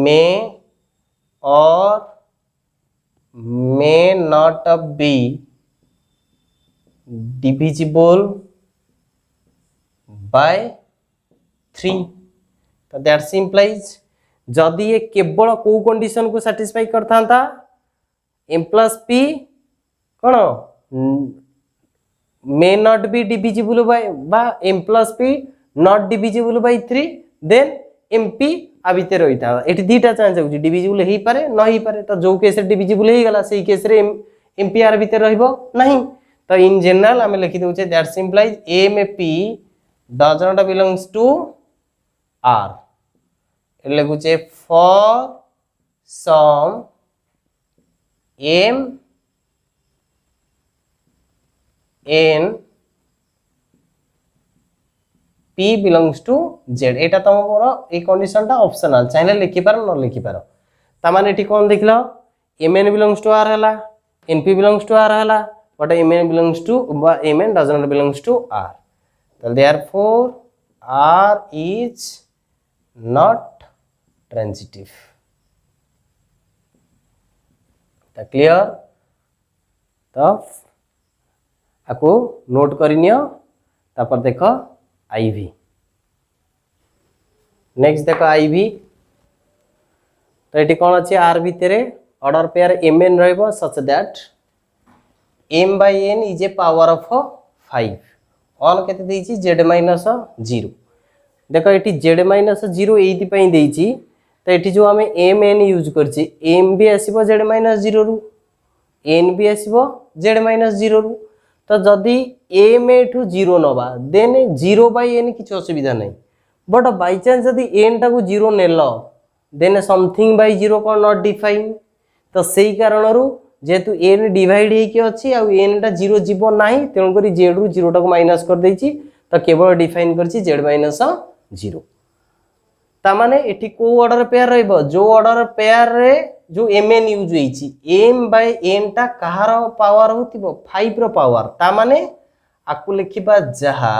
मे or may not be divisible by 3 तो दैट्स इम्प्लाइज जदि ये केवल को कंडीशन को सैटिस्फाई करता था एम प्लस पी कौन may not be divisible by बा M plus P not divisible by 3 then M P आ भितर रही था ये दुटा चांस हो डिविजिबल हो पारे न हो पारे तो जो केस डिविजिबल हो गला से केस एम पी आर भितर रहिबो नहीं तो इन जनरल आम लिखि दउचे that's implies M P does not belongs to R लिखुचे for some M N P belongs to Z एटा तुम मोर ए कंडीशन टा ऑप्शनल चाहे लिखि पार न लिखि पार ता माने एठी कोन देखलो M N belongs to R हला N P belongs to R हला but M N belongs to M N does not belongs to R तो therefore R is not transitive तो क्लियर तो आपको नोट करनियो तापर देखो आईवी नेक्स्ट देखो ivy तो ये कौन अच्छे आर भितर ऑर्डर पेयर एम एन रहिबो such that M by N is a power of 5 on केते देइची जेड माइनस 0 देखो ये जेड माइनस 0 एइति पई देइची तो ये जो आम एम एन यूज करछि एम भी आसीबो जेड माइनस 0 रु एन भी आसीबो जेड माइनस 0 रु तो जदि एम एठू 0 नवा देन 0 बाय एन किसी असुविधा नहीं बट बाय चांस जदि एन टाकू 0 नेल देन समथिंग बाय 0 कौन नॉट डिफाइन तो सही कारण जेहेतु एन डिवाइड होकी अच्छी आ एन टा 0 जीव ना तेणुक जेड रु 0 टाक माइनस कर देछि तो केवल डिफाइन करछि जेड माइनस 0 तामाने एठी को ऑर्डर पेयर रहइबो जो ऑर्डर पेयर रे जो एम एन यूज होइछि एम बाय एन टा कहार पावर होतिबो 5 रो पावर तामाने आकु लिखिबा जहा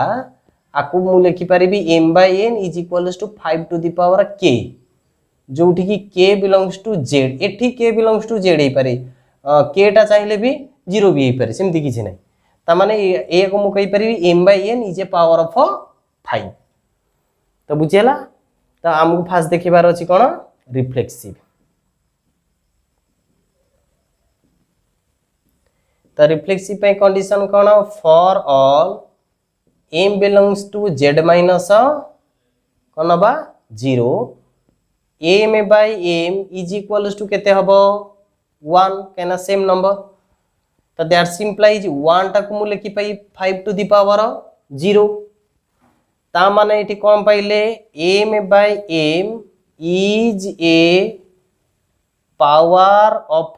आकु मु लिखि परिबी M by N is equals to 5 to the power k जोठी की k बिलोंग्स टू z एठी k बिलोंग्स टू z हे पारे k टा चाहिले भी 0 भी हे पारे सेमति किछि नै तामाने ए को मु कहि परिबी m by n is a power of 5 तो बुझियला तो आमको फास्ट देखिबार अछि कोन रिफ्लेक्सिव तो रिफ्लेक्सिव पे कंडीशन कोन for all m belongs to z minus कोन बा 0 m by m is equals to केते हबो 1 केना सेम नंबर तो दैट्स इम्प्लाइज 1 टाकू मु लिखि पाई 5 टू द पावर 0 ता माने एठी कोन पाइले m by m is a power of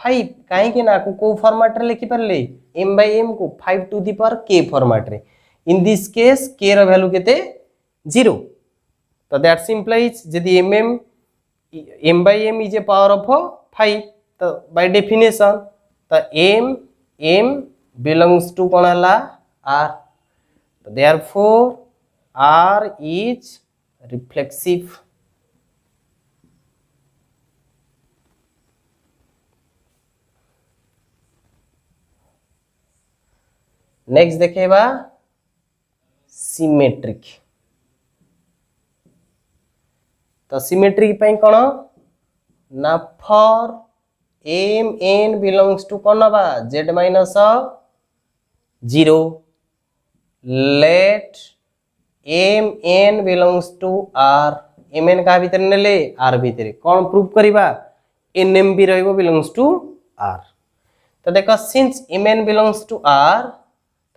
5 काहे कि ना को फॉर्मेट रे लिखि परले m बाय m को 5 to the power k format रे इन दिस केस k रो वैल्यू केते 0 तो दैट्स इम्प्लाइज यदि m by m is a power of 5 तो बाय डेफिनेशन तो m बिलोंग्स टू कोन हला r तो therefore r is reflexive next देखेबा सिमेट्रिक तो सिमेट्रिक पई कोन ना for m n belongs to कोन बा z minus 0 let M N belongs to R M N का भीतर नेले आर भीतर कौन प्रूफ करिबा एन एम भी रहइबो बिलोंग्स टू आर तो देखो since M N belongs to R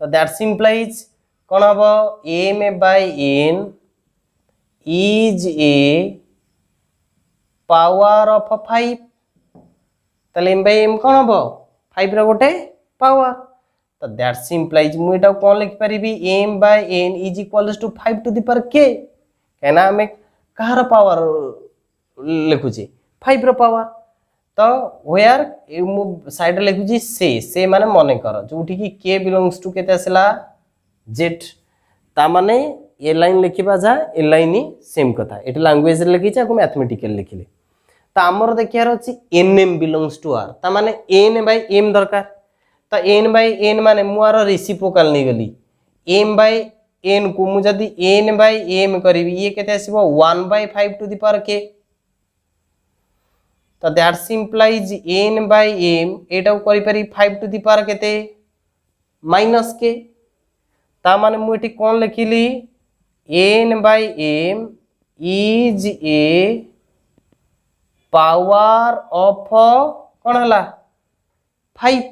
तो दैट्स इम्प्लाइज कौन हबो M by N is a power of 5 तले एम बाय एम कौन हबो 5 रो गोटे पावर तो दैट्स इम्प्लाइज मु एटा कोन लिख परिबी m by n is equals to 5 to the power k कहना हमें कहार पावर लिखुचे 5 रो पावर तो वेयर मु साइड लिखुची से माने मन कर जोठी की के बिलोंग्स टू केते आसला जेड ता माने ए लाइन लिखिबा जा ए लाइन सेम कथा एटी लैंग्वेज रे लिखिचा को मैथमेटिकल लिखिले ता हमर देखियार अछि nm बिलोंग्स टू r ता माने n बाय m दरकार ता n बाय n माने मु आर रेसिप्रोकल नै गली m बाय n को मु जदी n बाय m करबी ये केते आसीबो 1 by 5 to the power k तो that's implies n by m एटा करि पारी 5 टू द पावर केते माइनस k ता माने मु एटी कोन लिखिली n by m is a power of कोन हला 5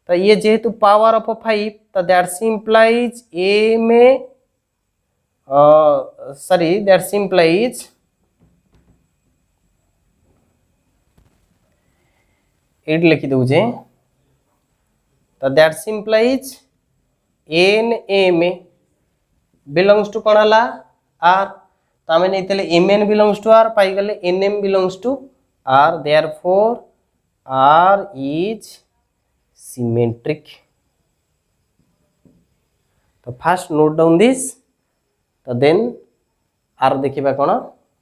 तो ये जेहेतु पावर ऑफ 5 तो that's implies m sorry that's implies एट लिखि दउजे तो that's implies n m belongs to कोन हला r तो आमे नैतले mn बिलोंग्स टू r पाई गले nm belongs to r therefore r is symmetric तो फर्स्ट नोट डाउन दिस तो देन r देखिबा कोन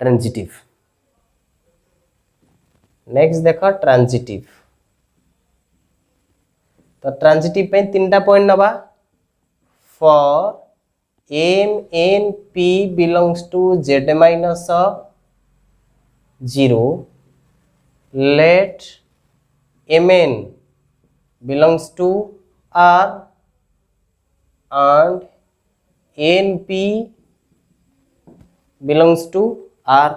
ट्रांजिटिव नेक्स्ट देखो ट्रांजिटिव तो ट्रांजिटिव पे तीनटा पॉइंट नबा for m n p belongs to z minus 0 let mn belongs to r and np belongs to r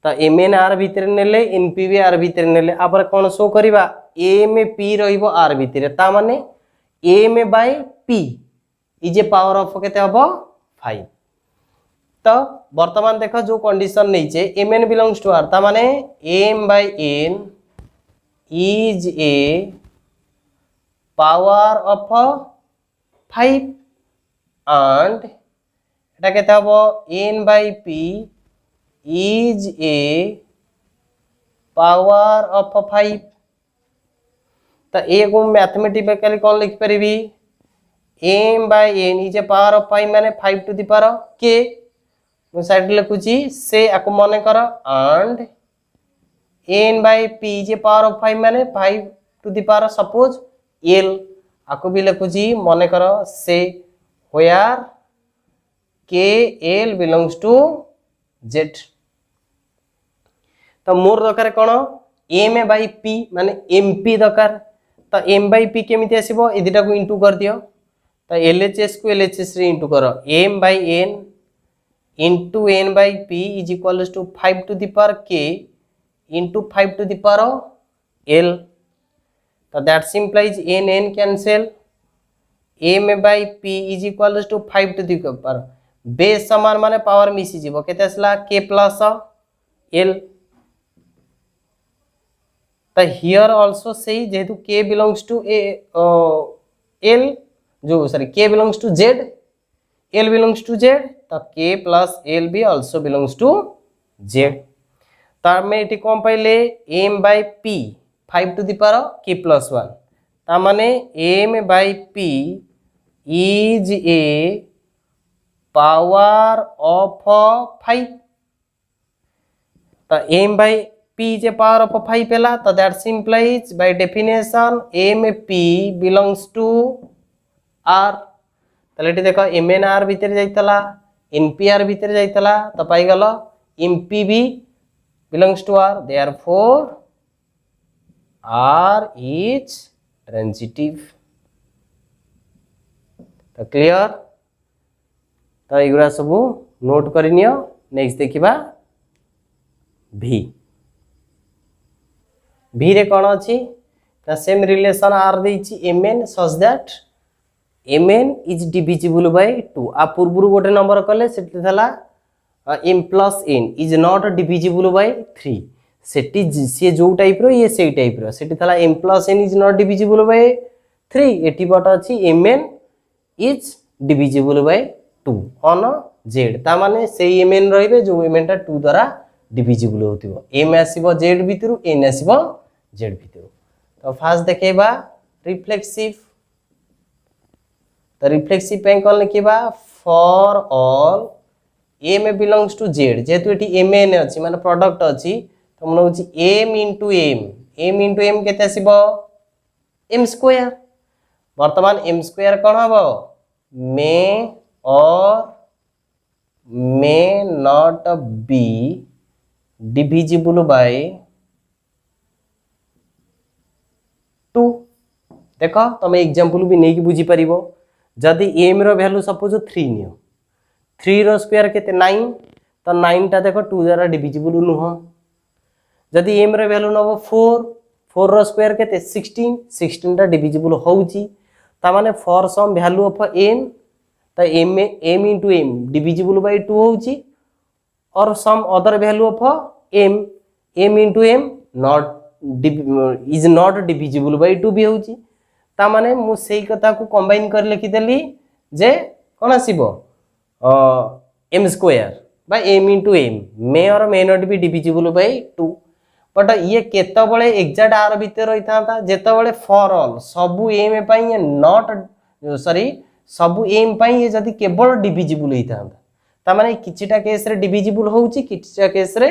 तो mn r भीतर नेले np भी r भीतर नेले आपर कोन शो करिबा m p रहिबो r भीतर ता माने m by p इजे पावर ऑफ केते हबो 5 तो वर्तमान देखो जो कंडीशन नैचे mn बिलोंग्स टू r ता माने m by n is a power of 5 and एटा केते हबो n by p is a power of 5 तो ए को मैथमेटिकली कोन लिख परिबी m by n is a power of 5 माने 5 टू द पावर k मु साइड लिखुची से आको मने कर and n by p is a power of 5 माने 5 to the power suppose l आको भी लिखुची मने कर से where k l belongs to z तो मोर दरकार कोन m by p माने mp दरकार तो m by p केमिति आसीबो ए दिटा को इनटू कर दियो तो LHS को LHS रे इनटू करो m by n into n by p is equals to 5 to the power k into 5 to the power l तो that implies n cancel m by p is equals to 5 to the power base समान माने power मिसी जीवो केते असला k plus l तो here also say जेहेतु k belongs to a l जो sorry k belongs to z l belongs to z तो k plus l भी also belongs to z तार में एटी कौन पाइले m by p 5 to the power k plus 1 ता माने m by p is a power of 5 तो m by p is a power of 5 पेला तो that implies by definition mp belongs to r तले eighty देखो mn r भीतर जाइतला np r भीतर जाइतला तो पाई गलो mp भी belongs to r therefore r is transitive तो क्लियर तो एगुरा सब नोट करनियो नेक्स्ट देखिबा v v रे कोन अछि ता सेम रिलेशन r देछि mn such that mn is divisible by 2 आ पूर्वरु गोटे नंबर कले सेति थला m plus n is not divisible by 3 सेति से जो टाइप रो ये सेई टाइप रो सेति थला m plus n is not divisible by 3 eighty but अछि mn is divisible by 2 on z ता माने सेई mn रहिबे जो mn टा 2 द्वारा डिविजिबल होतिबो m आसीबो z भितरु n आसीबो z भितरु तो फास्ट देखेबा रिफ्लेक्सिव तो रिफ्लेक्सिव पे कौन लिखिबा for all m belongs to z जेतु एटी m n अछि माने प्रोडक्ट अछि तो मन होछि m into m केते आसीबो m स्क्वायर वर्तमान m स्क्वायर कोन हबो मे or may not be divisible by 2 देखो तुम एग्जांपल भी नहीं बुझी परिबो जदि m रो वैल्यू सपोज 3 नियो 3 रो स्क्वायर केते 9 तो 9 टा देखो 2 द्वारा डिविजिबल नुह जदि m रो वैल्यू नबो 4 रो स्क्वायर केते 16 टा डिविजिबल होउची ता माने for some value of m तो m into m divisible by 2 होउची और some other value of m into m not is not divisible by 2 भी होउची ता माने मु सेही कथा को कंबाइन कर लिखि देली जे कोन आसीबो m square by m into m may or may not be divisible by 2 but ये केते बळे एग्जैक्ट आर भीतर रहितांता जेते बळे फॉर ऑल सबु m पई नॉट सॉरी सबु m पई ये जदी केवल डिविजिबल होइतांता ता माने किछिटा केस रे डिविजिबल होउची किछिटा केस रे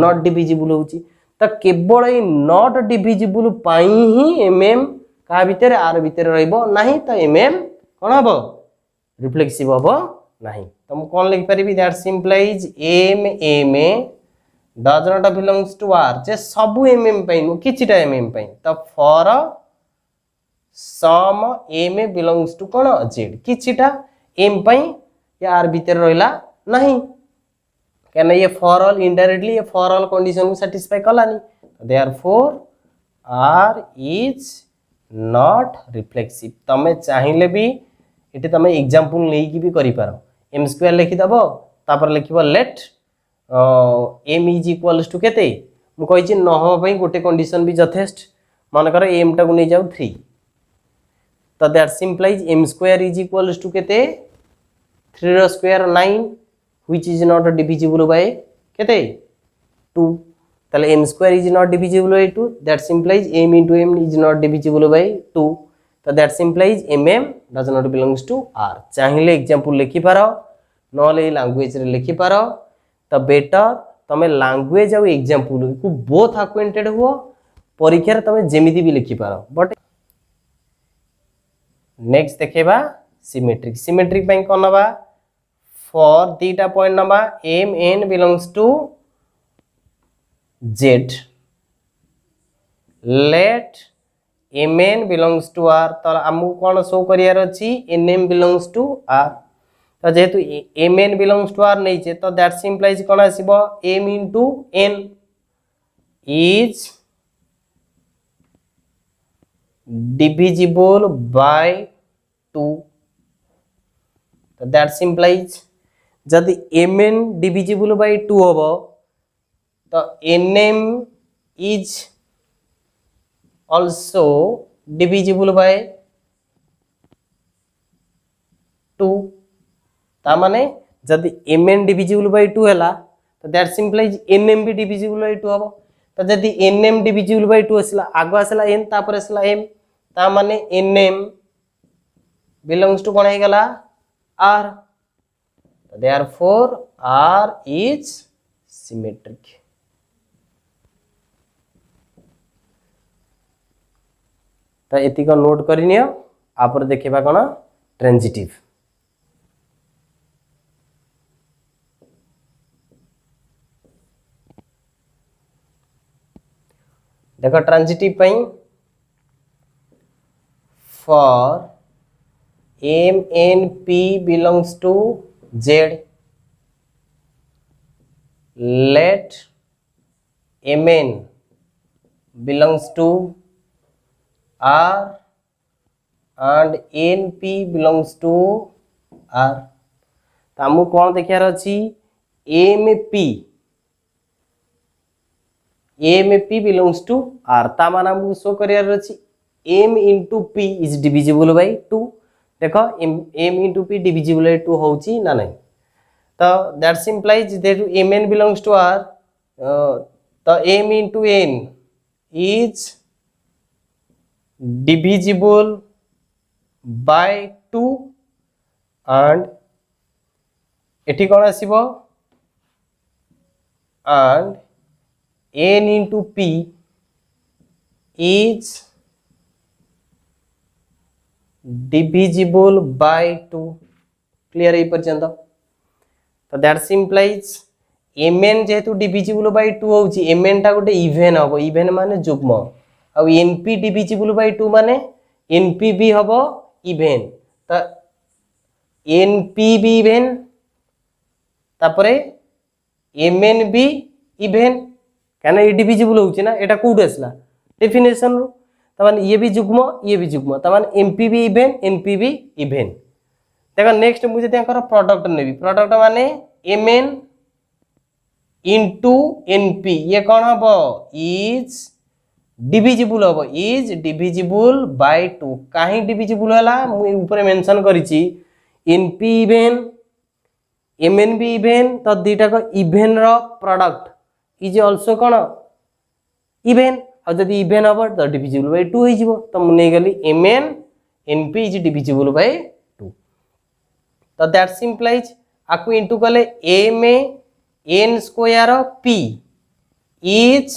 नॉट डिविजिबल होउची त केवल ए नॉट डिविजिबल पई ही mm का भीतर आर भीतर रहइबो नाही त mm कोन हबो रिफ्लेक्सिव हबो नाही तुम कोन लिख परिबी that implies m does not belongs to r जे सबु mm पई नु किछिटा mm पई त for some m belongs to कोन z किछिटा m पई या r भीतर रहला नहीं कहना ये फॉर ऑल इनडायरेक्टली ये फॉर ऑल कंडीशन को सैटिस्फाई कलानी therefore r is not reflexive तमे चाहिले भी इटे तमे एग्जांपल नै की भी करि पारो m स्क्वायर लिखि दबो तापर लिखिबो let m is equals to केते मु कहि छि न हो पई गोटे कंडीशन भी जथेस्ट मान कर m टा को नै जाऊ 3 तो that implies m square is equals to केते 3 रो square 9 which is not divisible by केते 2 ताले m square is not divisible by 2 that implies m into m is not divisible by 2 तो that implies mm does not belongs to r चाहिले example लिखि पारो नले language रे लिखि पारो तो बेटर तमे लैंग्वेज और एग्जांपल को बोथ अक्वेंटेड हुओ परीक्षा रे तमे जेमिति भी लिखि पारो बट नेक्स्ट देखेबा सिमेट्रिक पई कोन नबा फॉर दीटा पॉइंट नबा m n belongs to z let mn belongs to r तो हमु कोन शो करियार अछि nm बिलोंग्स टू r तो जेहेतु mn बिलोंग्स टू r नै छे तो दैट सिंपलाइज कोन आसीबो m into n is divisible by 2 तो दैट सिंपलाइज जदि mn डिविजिबल बाय 2 होबो तो nm is also divisible by 2 ता माने जदि mn divisible by 2 हैला तो दैट सिंपलाइज nm भी divisible by 2 हबो तो जदि nm divisible by 2 असला आगो असला n तापर असला m ता माने nm belongs to कोन हे गला r therefore r is symmetric तो एति को नोट करिनियो आपर देखिबा कोन ट्रांजिटिव देखो ट्रांजिटिव पई for m n p belongs to z let mn belongs to r and np belongs to r तो हमू कौन देखियार अछि mp belongs to r ता मान हमू शो करियार अछि m into p is divisible by 2 देखो m into p divisible by 2 होउची ना नहीं तो that सिंपलाइज that mn belongs to r तो m into n is divisible by 2 and एठी कौन आसीबो and n into p is divisible by 2 clear है पर्यंत तो दैट्स इम्प्लाइज mn जेहेतु divisible by 2 होउची mn टा गोटे इवेन हबो इवेन माने जुग्म आ np divisible by 2 माने np भी हबो इवेन तो np भी इवेन तापरे mn भी इवेन कहना ये डिविजिबल होउची ना एटा कोड आसला डेफिनेशन रो त माने ये भी जुग्म त माने mp भी इवेन np भी इवेन देखो नेक्स्ट मुझे त्यांकर प्रोडक्ट नेबी प्रोडक्ट माने mn into np ये कौन हबो इज डिविजिबल हबो इज डिविजिबल बाय 2 काहे डिविजिबल हला मु ऊपर मेंशन करिछि np इवेन mn भी इवेन तो दीटा को इवेन रो प्रोडक्ट इज आल्सो कोन इवेन और जदी इवेन हबो तो डिविजिबल बाय 2 होई जिवो तो मु नै गली mn np is divisible by 2 तो दैट्स इम्प्लाइज आकु इनटू कले m n square p is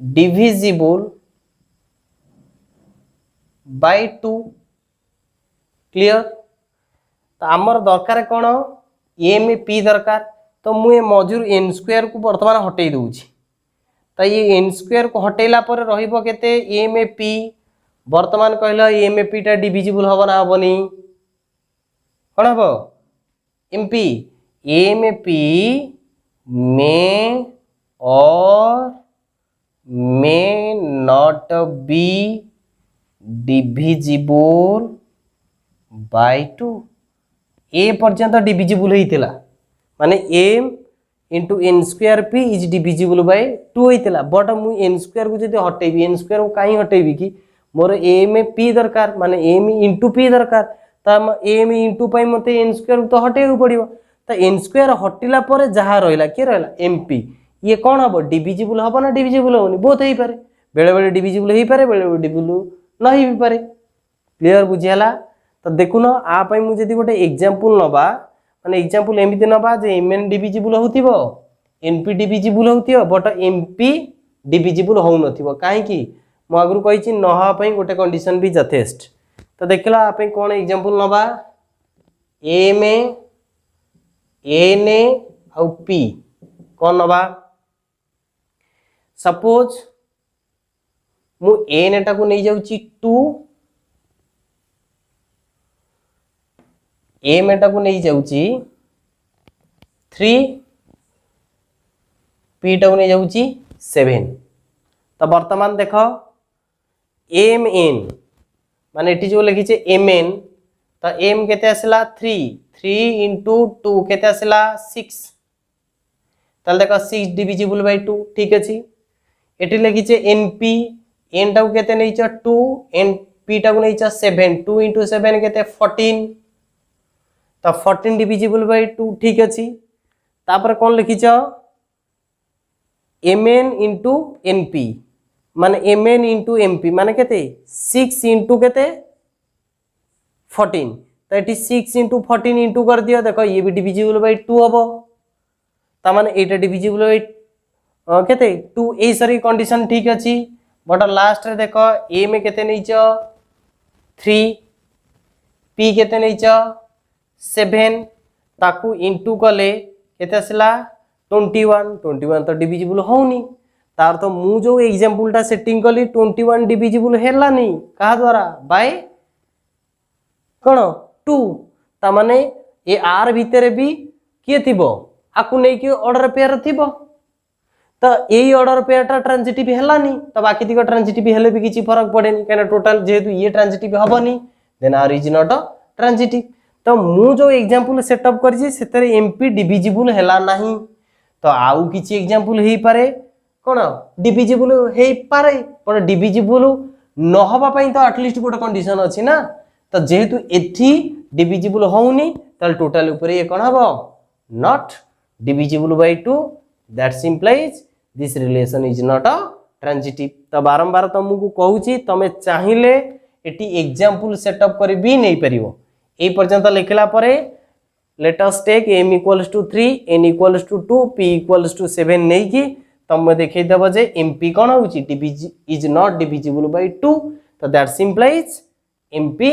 divisible by 2 clear तो आमर दरकार कौन एम पी दरकार तो मुझे मजूर एन स्क्वायर को बर्तमान हटई दूची तो ये एन स्क्वायर को हटेला पर रहिबो केते एम पी बर्तमान कहला एम पी टा डिविजिबल हबो ना हबोनी कोन हबो M P may or may not be divisible by 2 ए पर्यंत डिविजिबल होइतिला माने m into n square p is divisible by 2 होइतिला but मु n square को जदी हटेबी n square को काई हटेबी कि मोर m p दरकार माने m into p दरकार त m into पई मते n square तो हटेउ पड़िबो त n square हटिला पर जहा रहला के रहला mp ये कोन हबो डिविजिबल हबो ना डिविजिबल होनी बोथ हेई पारे बेले बेले डिविजिबल हेई पारे बेले बेले डिविजिबल नहीं भी पारे क्लियर बुझियाला तो देखुन आ पई मु जदी गोटे एग्जांपल नबा माने एग्जांपल एमिति नबा जे mn डिविजिबल होतिबो np डिविजिबल होतिबो बट mp डिविजिबल हो नथिबो काहे कि मु आगरु कहिछि नहा पई गोटे कंडीशन भी जथेस्ट तो देखला आ पई कोन एग्जांपल नबा m n और p कोन नबा सपोज मु n टा को नै जाउछि 2 m एटा को नहीं जाउची 3 p टा को नहीं जाउची 7 तो वर्तमान देखो mn माने एठी जो लिखी छे mn तो m केते आसला 3 into 2 केते आसला 6 ताल देखो 6 डिविजिबल बाय 2 ठीक अछि एठी लिखी छे np n टा को केते नै छ 2 np टा को नै छ 7 2 into 7 केते 14 तो 14 डिविजिबल बाय 2 ठीक अछि तापर कोन लिखि छ mn into np माने mn into mp माने केते 6 into केते 14 तो एटी 6 into 14 into कर दियो देखो ये भी डिविजिबल बाय 2 हबो ता माने एटा डिविजिबल बाय केते 2 ए सरी कंडीशन ठीक अछि बट लास्ट रे देखो m केते नै छ 3 p केते नै छ 7 ताकू इंटू कले केते आसला 21 तो डिविजिबल होनी तार तो मु जो एग्जांपल टा सेटिंग कली 21 डिविजिबल हेलानी कहा द्वारा बाय कोन 2 ता माने ए आर भीतर भी के थिबो आकु नै कि ऑर्डर पेयर थिबो तो एई ऑर्डर पेयर टा ट्रांजिटिव हेलानी तो बाकी दिको ट्रांजिटिव हेले भी किछि फरक पड़ेनी केना टोटल जेहेतु ये ट्रांजिटिव हबनी then R is not transitive तो मु जो एग्जांपल सेटअप करछि सेतरे एमपी डिविजिबल हेला नाही तो आउ किछि एग्जांपल हेई पारे कोन डिविजिबल हेई पारे पर डिविजिबल न हबा पई तो एटलीस्ट गोटे कंडीशन अछि ना तो जेहेतु एथि डिविजिबल होउनी त टोटल ऊपर ये कोन हबो not divisible by 2, that implies this relation is not a transitive. तो बारंबार तुमको कहूची तमे चाहिए एटी एग्जांपल सेटअप कर भी नहीं परिवो ए पर्यंत लिखला परे let us take m equals to 3 n equals to 2 p equals to 7 नहीं कि तुम देखै दबो जे mp कोन होची is not divisible by 2, तो that implies mp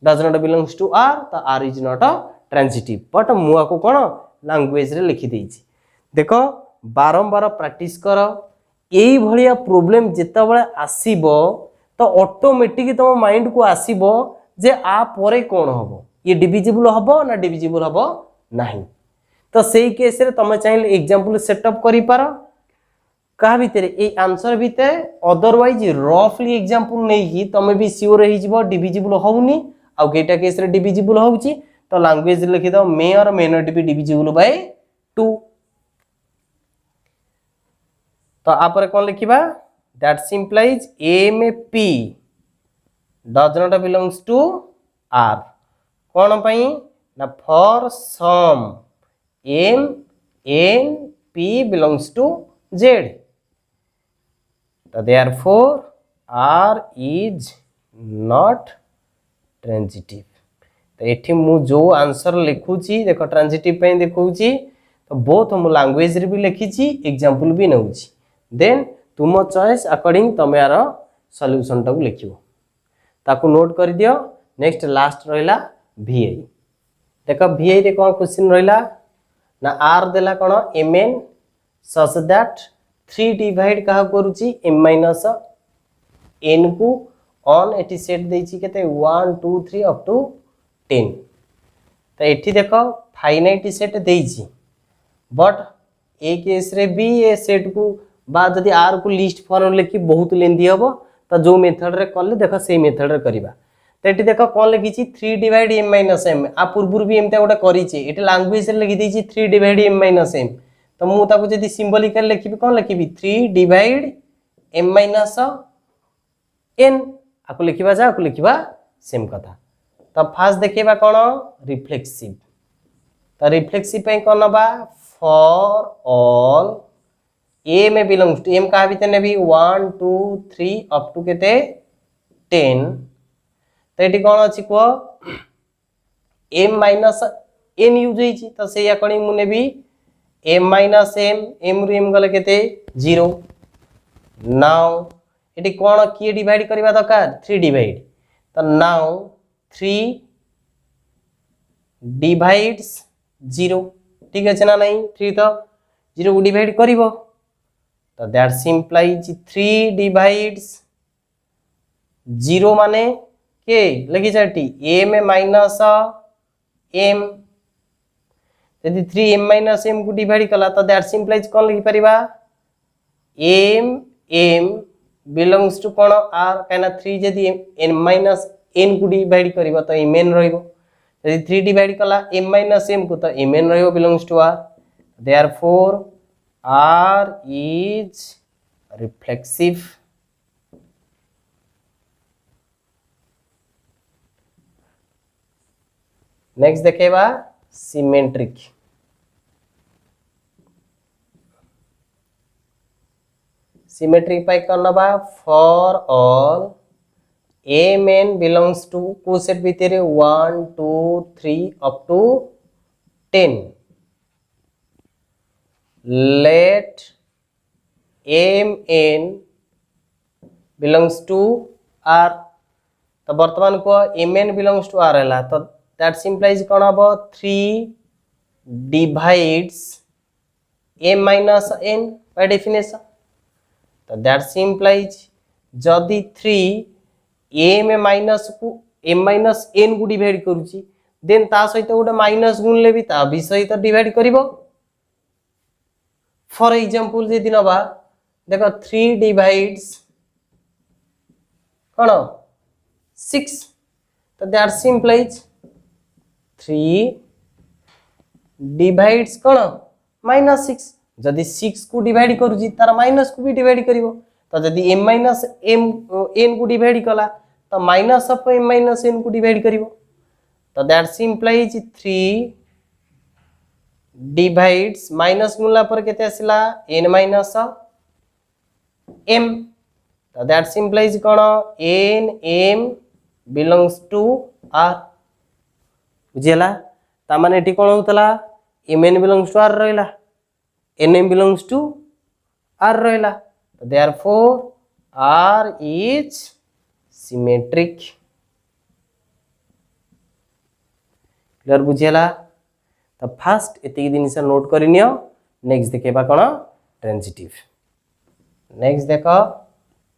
does not belongs to r, तो r is not a transitive. But मुआ को कोन लैंग्वेज रे लिखि देछि देखो बारंबार प्रैक्टिस करो एई भलिया प्रॉब्लम जेतबेले आसीबो तो ऑटोमेटिक तुम माइंड को आसीबो जे आ परे कोन हबो ये डिविजिबल हबो ना डिविजिबल हबो नाही, तो सेही केस रे तुम चाहिए एग्जांपल सेटअप करि पारो का भितरे ए आंसर भितरे अदरवाइज रफली एग्जांपल नै कि तुम भी श्योर रही जिवो डिविजिबल होउनी आ केटा केस रे डिविजिबल होउची, तो लैंग्वेज लिखि दो मे or may not be divisible by 2. तो आप कौन लिखा that implies mp does not belongs to r कौन पाई ना for some m n p belongs to z, तो therefore r is not transitive. तो एठी मु जो आंसर लिखुची देखो ट्रांजिटिव पे देखौची तो बोथ हम लैंग्वेज रे भी लिखिची एग्जांपल भी नउची, देन तुम चॉइस अकॉर्डिंग तमे यार सॉल्यूशन टाको लिखियो ताको नोट कर दियो. नेक्स्ट लास्ट रहिला vi देखो vi रे कोन क्वेश्चन रहिला ना r देला कोन mn सच दैट 3 डिवाइड कहा करूची m माइनस n को ऑन एटी सेट देछि केते 1 2 3 अप टू 10, तो एठी देखो फाइनाइट सेट देछि बट ए केस रे भी ए सेट को बाद यदि आर को लिस्ट फॉर्म लिखि बहुत लेंदी हबो तो जो मेथड रे करले देखो सेही मेथड रे करिबा. तो एठी देखो कोन लिखिछि 3 डिवाइड m माइनस m आ पूर्वपुर भी एमते गोटे करिछि एठी लैंग्वेज रे लिखि देछि 3 डिवाइड m माइनस m, तो मु ताको यदि सिंबलिकल लिखिबी कोन लिखिबी 3 डिवाइड m माइनस n आको लिखिबा जा आको लिखिबा सेम कथा. तो फास्ट देखिबा कोन रिफ्लेक्सिव, तो रिफ्लेक्सिव पे कोन बा फॉर ऑल a में बिलोंग्स टू m का भीतर ने भी 1 2 3 अप टू केते 10, तो एटी कोन अछि को m माइनस n यूज होई छी, तो से अकॉर्डिंग मुने भी m माइनस m रू m गले केते 0. नाउ एटी कोन की डिवाइड करबा दरकार 3 डिवाइड, तो नाउ 3 डिवाइड्स 0 ठीक है ना नहीं 3 तो 0 को डिवाइड करिवो, तो दैट implies 3 डिवाइड्स 0 माने के लगी जाटी m माइनस m, यदि 3m माइनस m को डिवाइड कला तो दैट implies कोन लिखि परिबा m बिलोंग्स टू कोन r काना 3 यदि n माइनस n को डिवाइड करिवो तो mn रहइबो, यदि 3 डिवाइड कला m माइनस m को तो mn रहइबो belongs to r, therefore r is reflexive. Next देखेबा सिमेट्रिक. सिमेट्रिक पाई करनबा for all mn belongs to को सेट भीतर 1 2 3 up to 10, let mn belongs to r, तो वर्तमान को mn belongs to r हैला, तो दैट implies कोन हबो 3 divides m minus n bye definition, तो दैट implies जदि 3 m माइनस को m माइनस n को डिवाइड करूची देन ता सहित गोटे माइनस गुण लेबी ता भी सहित डिवाइड करिवो. फॉर एग्जांपल जे दिनबा देखो 3 डिवाइड्स कोन 6, तो that implies 3 divides cone minus 6, जदि 6 को डिवाइड करूची तार माइनस को भी डिवाइड करिवो, तो जदि m माइनस m n को डिवाइड कला तो minus of m minus n को डिवाइड करिवो, तो दैट implies 3 डिवाइड्स माइनस गुणला पर केते आसिला n माइनस m तो दैट सिंप्लाइज कोन n m belongs to r बुझियला ता माने एठी कोन होतला mn बिलोंग्स टू r रहला nm बिलोंग्स टू r रहला तो therefore r is symmetric clear बुझियला तो फास्ट एति जिनिस नोट करिनियो नेक्स्ट देखेबा कोन ट्रांजिटिव नेक्स्ट देखो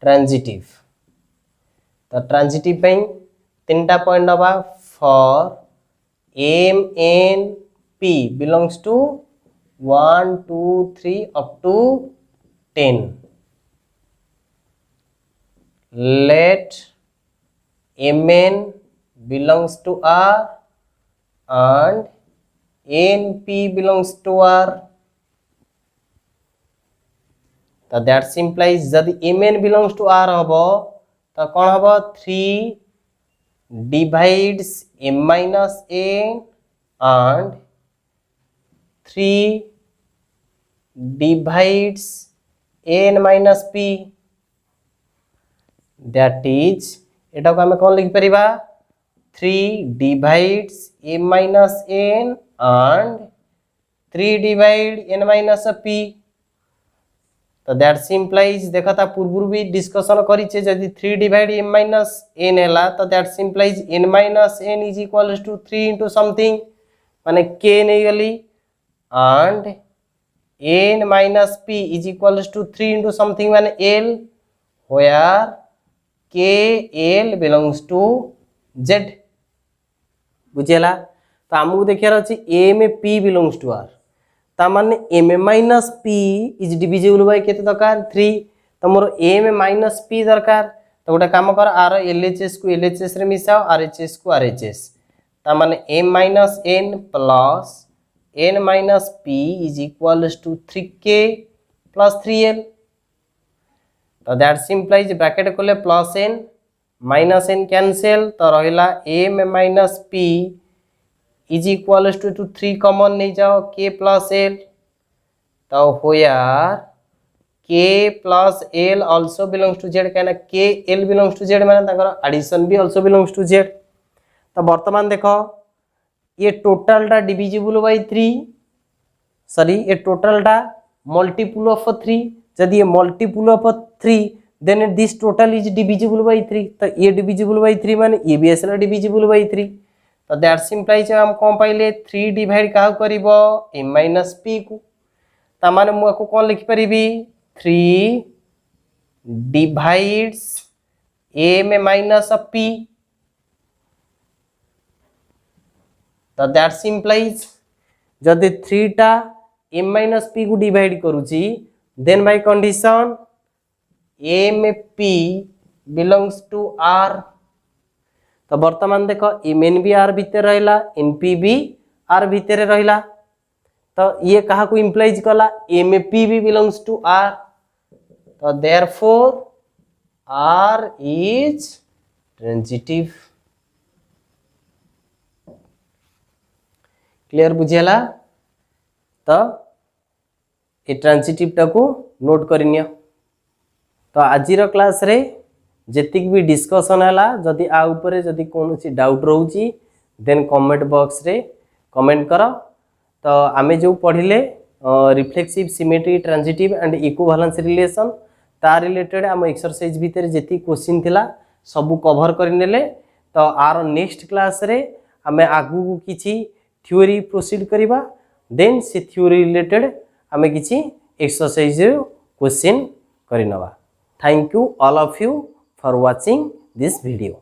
ट्रांजिटिव तो ट्रांजिटिव पे तीनटा पॉइंट दबा for m n p belongs to 1 2 3 up to 10 let mn belongs to r and np belongs to r तो दैट सिंप्लाइज जदि mn belongs to r हबो तो कोन हबो 3 divides m minus n and 3 divides n minus p that is एटा को हमें कौन लिख परिबा 3 divides m minus n and 3 divide n minus p तो दैट सिंप्लाइज देखा था पूर्व भी डिस्कशन करिचे जदि 3 डिवाइड m minus n हैला तो that simplifies n minus n is equals to 3 into something माने k नै गली and n minus p is equals to 3 into something माने l where k l belongs to z बुझेला तो हमहु देखियार अछि m p belongs to r ता माने m minus p is divisible by केते दरकार 3 तो मोर m minus p दरकार तो गोटे काम कर r LHS को LHS रे मिसाओ RHS को RHS ता माने m minus n plus n minus p is equals to 3k plus 3l तो दैट सिंप्लाइज ब्रैकेट कोले plus n minus n cancel तो रहिला m minus p is equals to 3 common नहीं जाओ k plus l तो where k plus l also belongs to z कहना k l belongs to z माने ताकर addition भी also belongs to z तो वर्तमान देखो ये टोटल टा डिविजिबल बाय 3 सॉरी ये टोटल टा मल्टीपल ऑफ 3 यदि ये multiple of 3 then this total is divisible by 3 तो ये डिविजिबल बाय 3 माने ये भी आसला डिविजिबल बाय 3 तो दैट सिंप्लाइज हम कोन पाइले 3 डिवाइड का करिवो m minus p को ता माने मु को कोन लिख परिबी 3 डिवाइड्स m minus p तो दैट सिंप्लाइज जदि 3 टा m minus p को डिवाइड करूची then by condition mp belongs to r तो वर्तमान देखो mn भी r भीतर रहला np भी r भीतर रहला तो ये कहा को इंप्लाइज कला mp भी belongs to r तो therefore r is transitive clear बुझेला तो ये ट्रांजिटिव टा को नोट करनियो तो आजिर क्लास रे जेतिक भी डिस्कशन हैला जदि आ ऊपर जदि कोनोसी डाउट रहउची देन कमेंट बॉक्स रे कमेंट करो तो आमे जो पढ़िले reflexive symmetry transitive and equivalence relation ता रिलेटेड आम एक्सरसाइज भीतर जेति क्वेश्चन थिला सब कवर करनेले तो आर नेक्स्ट क्लास रे आमे आगु किछि थ्योरी प्रोसीड करिबा देन से थ्योरी रिलेटेड आमे किछि एक्सरसाइज क्वेश्चन करिनबा। Thank you all of you for watching this video.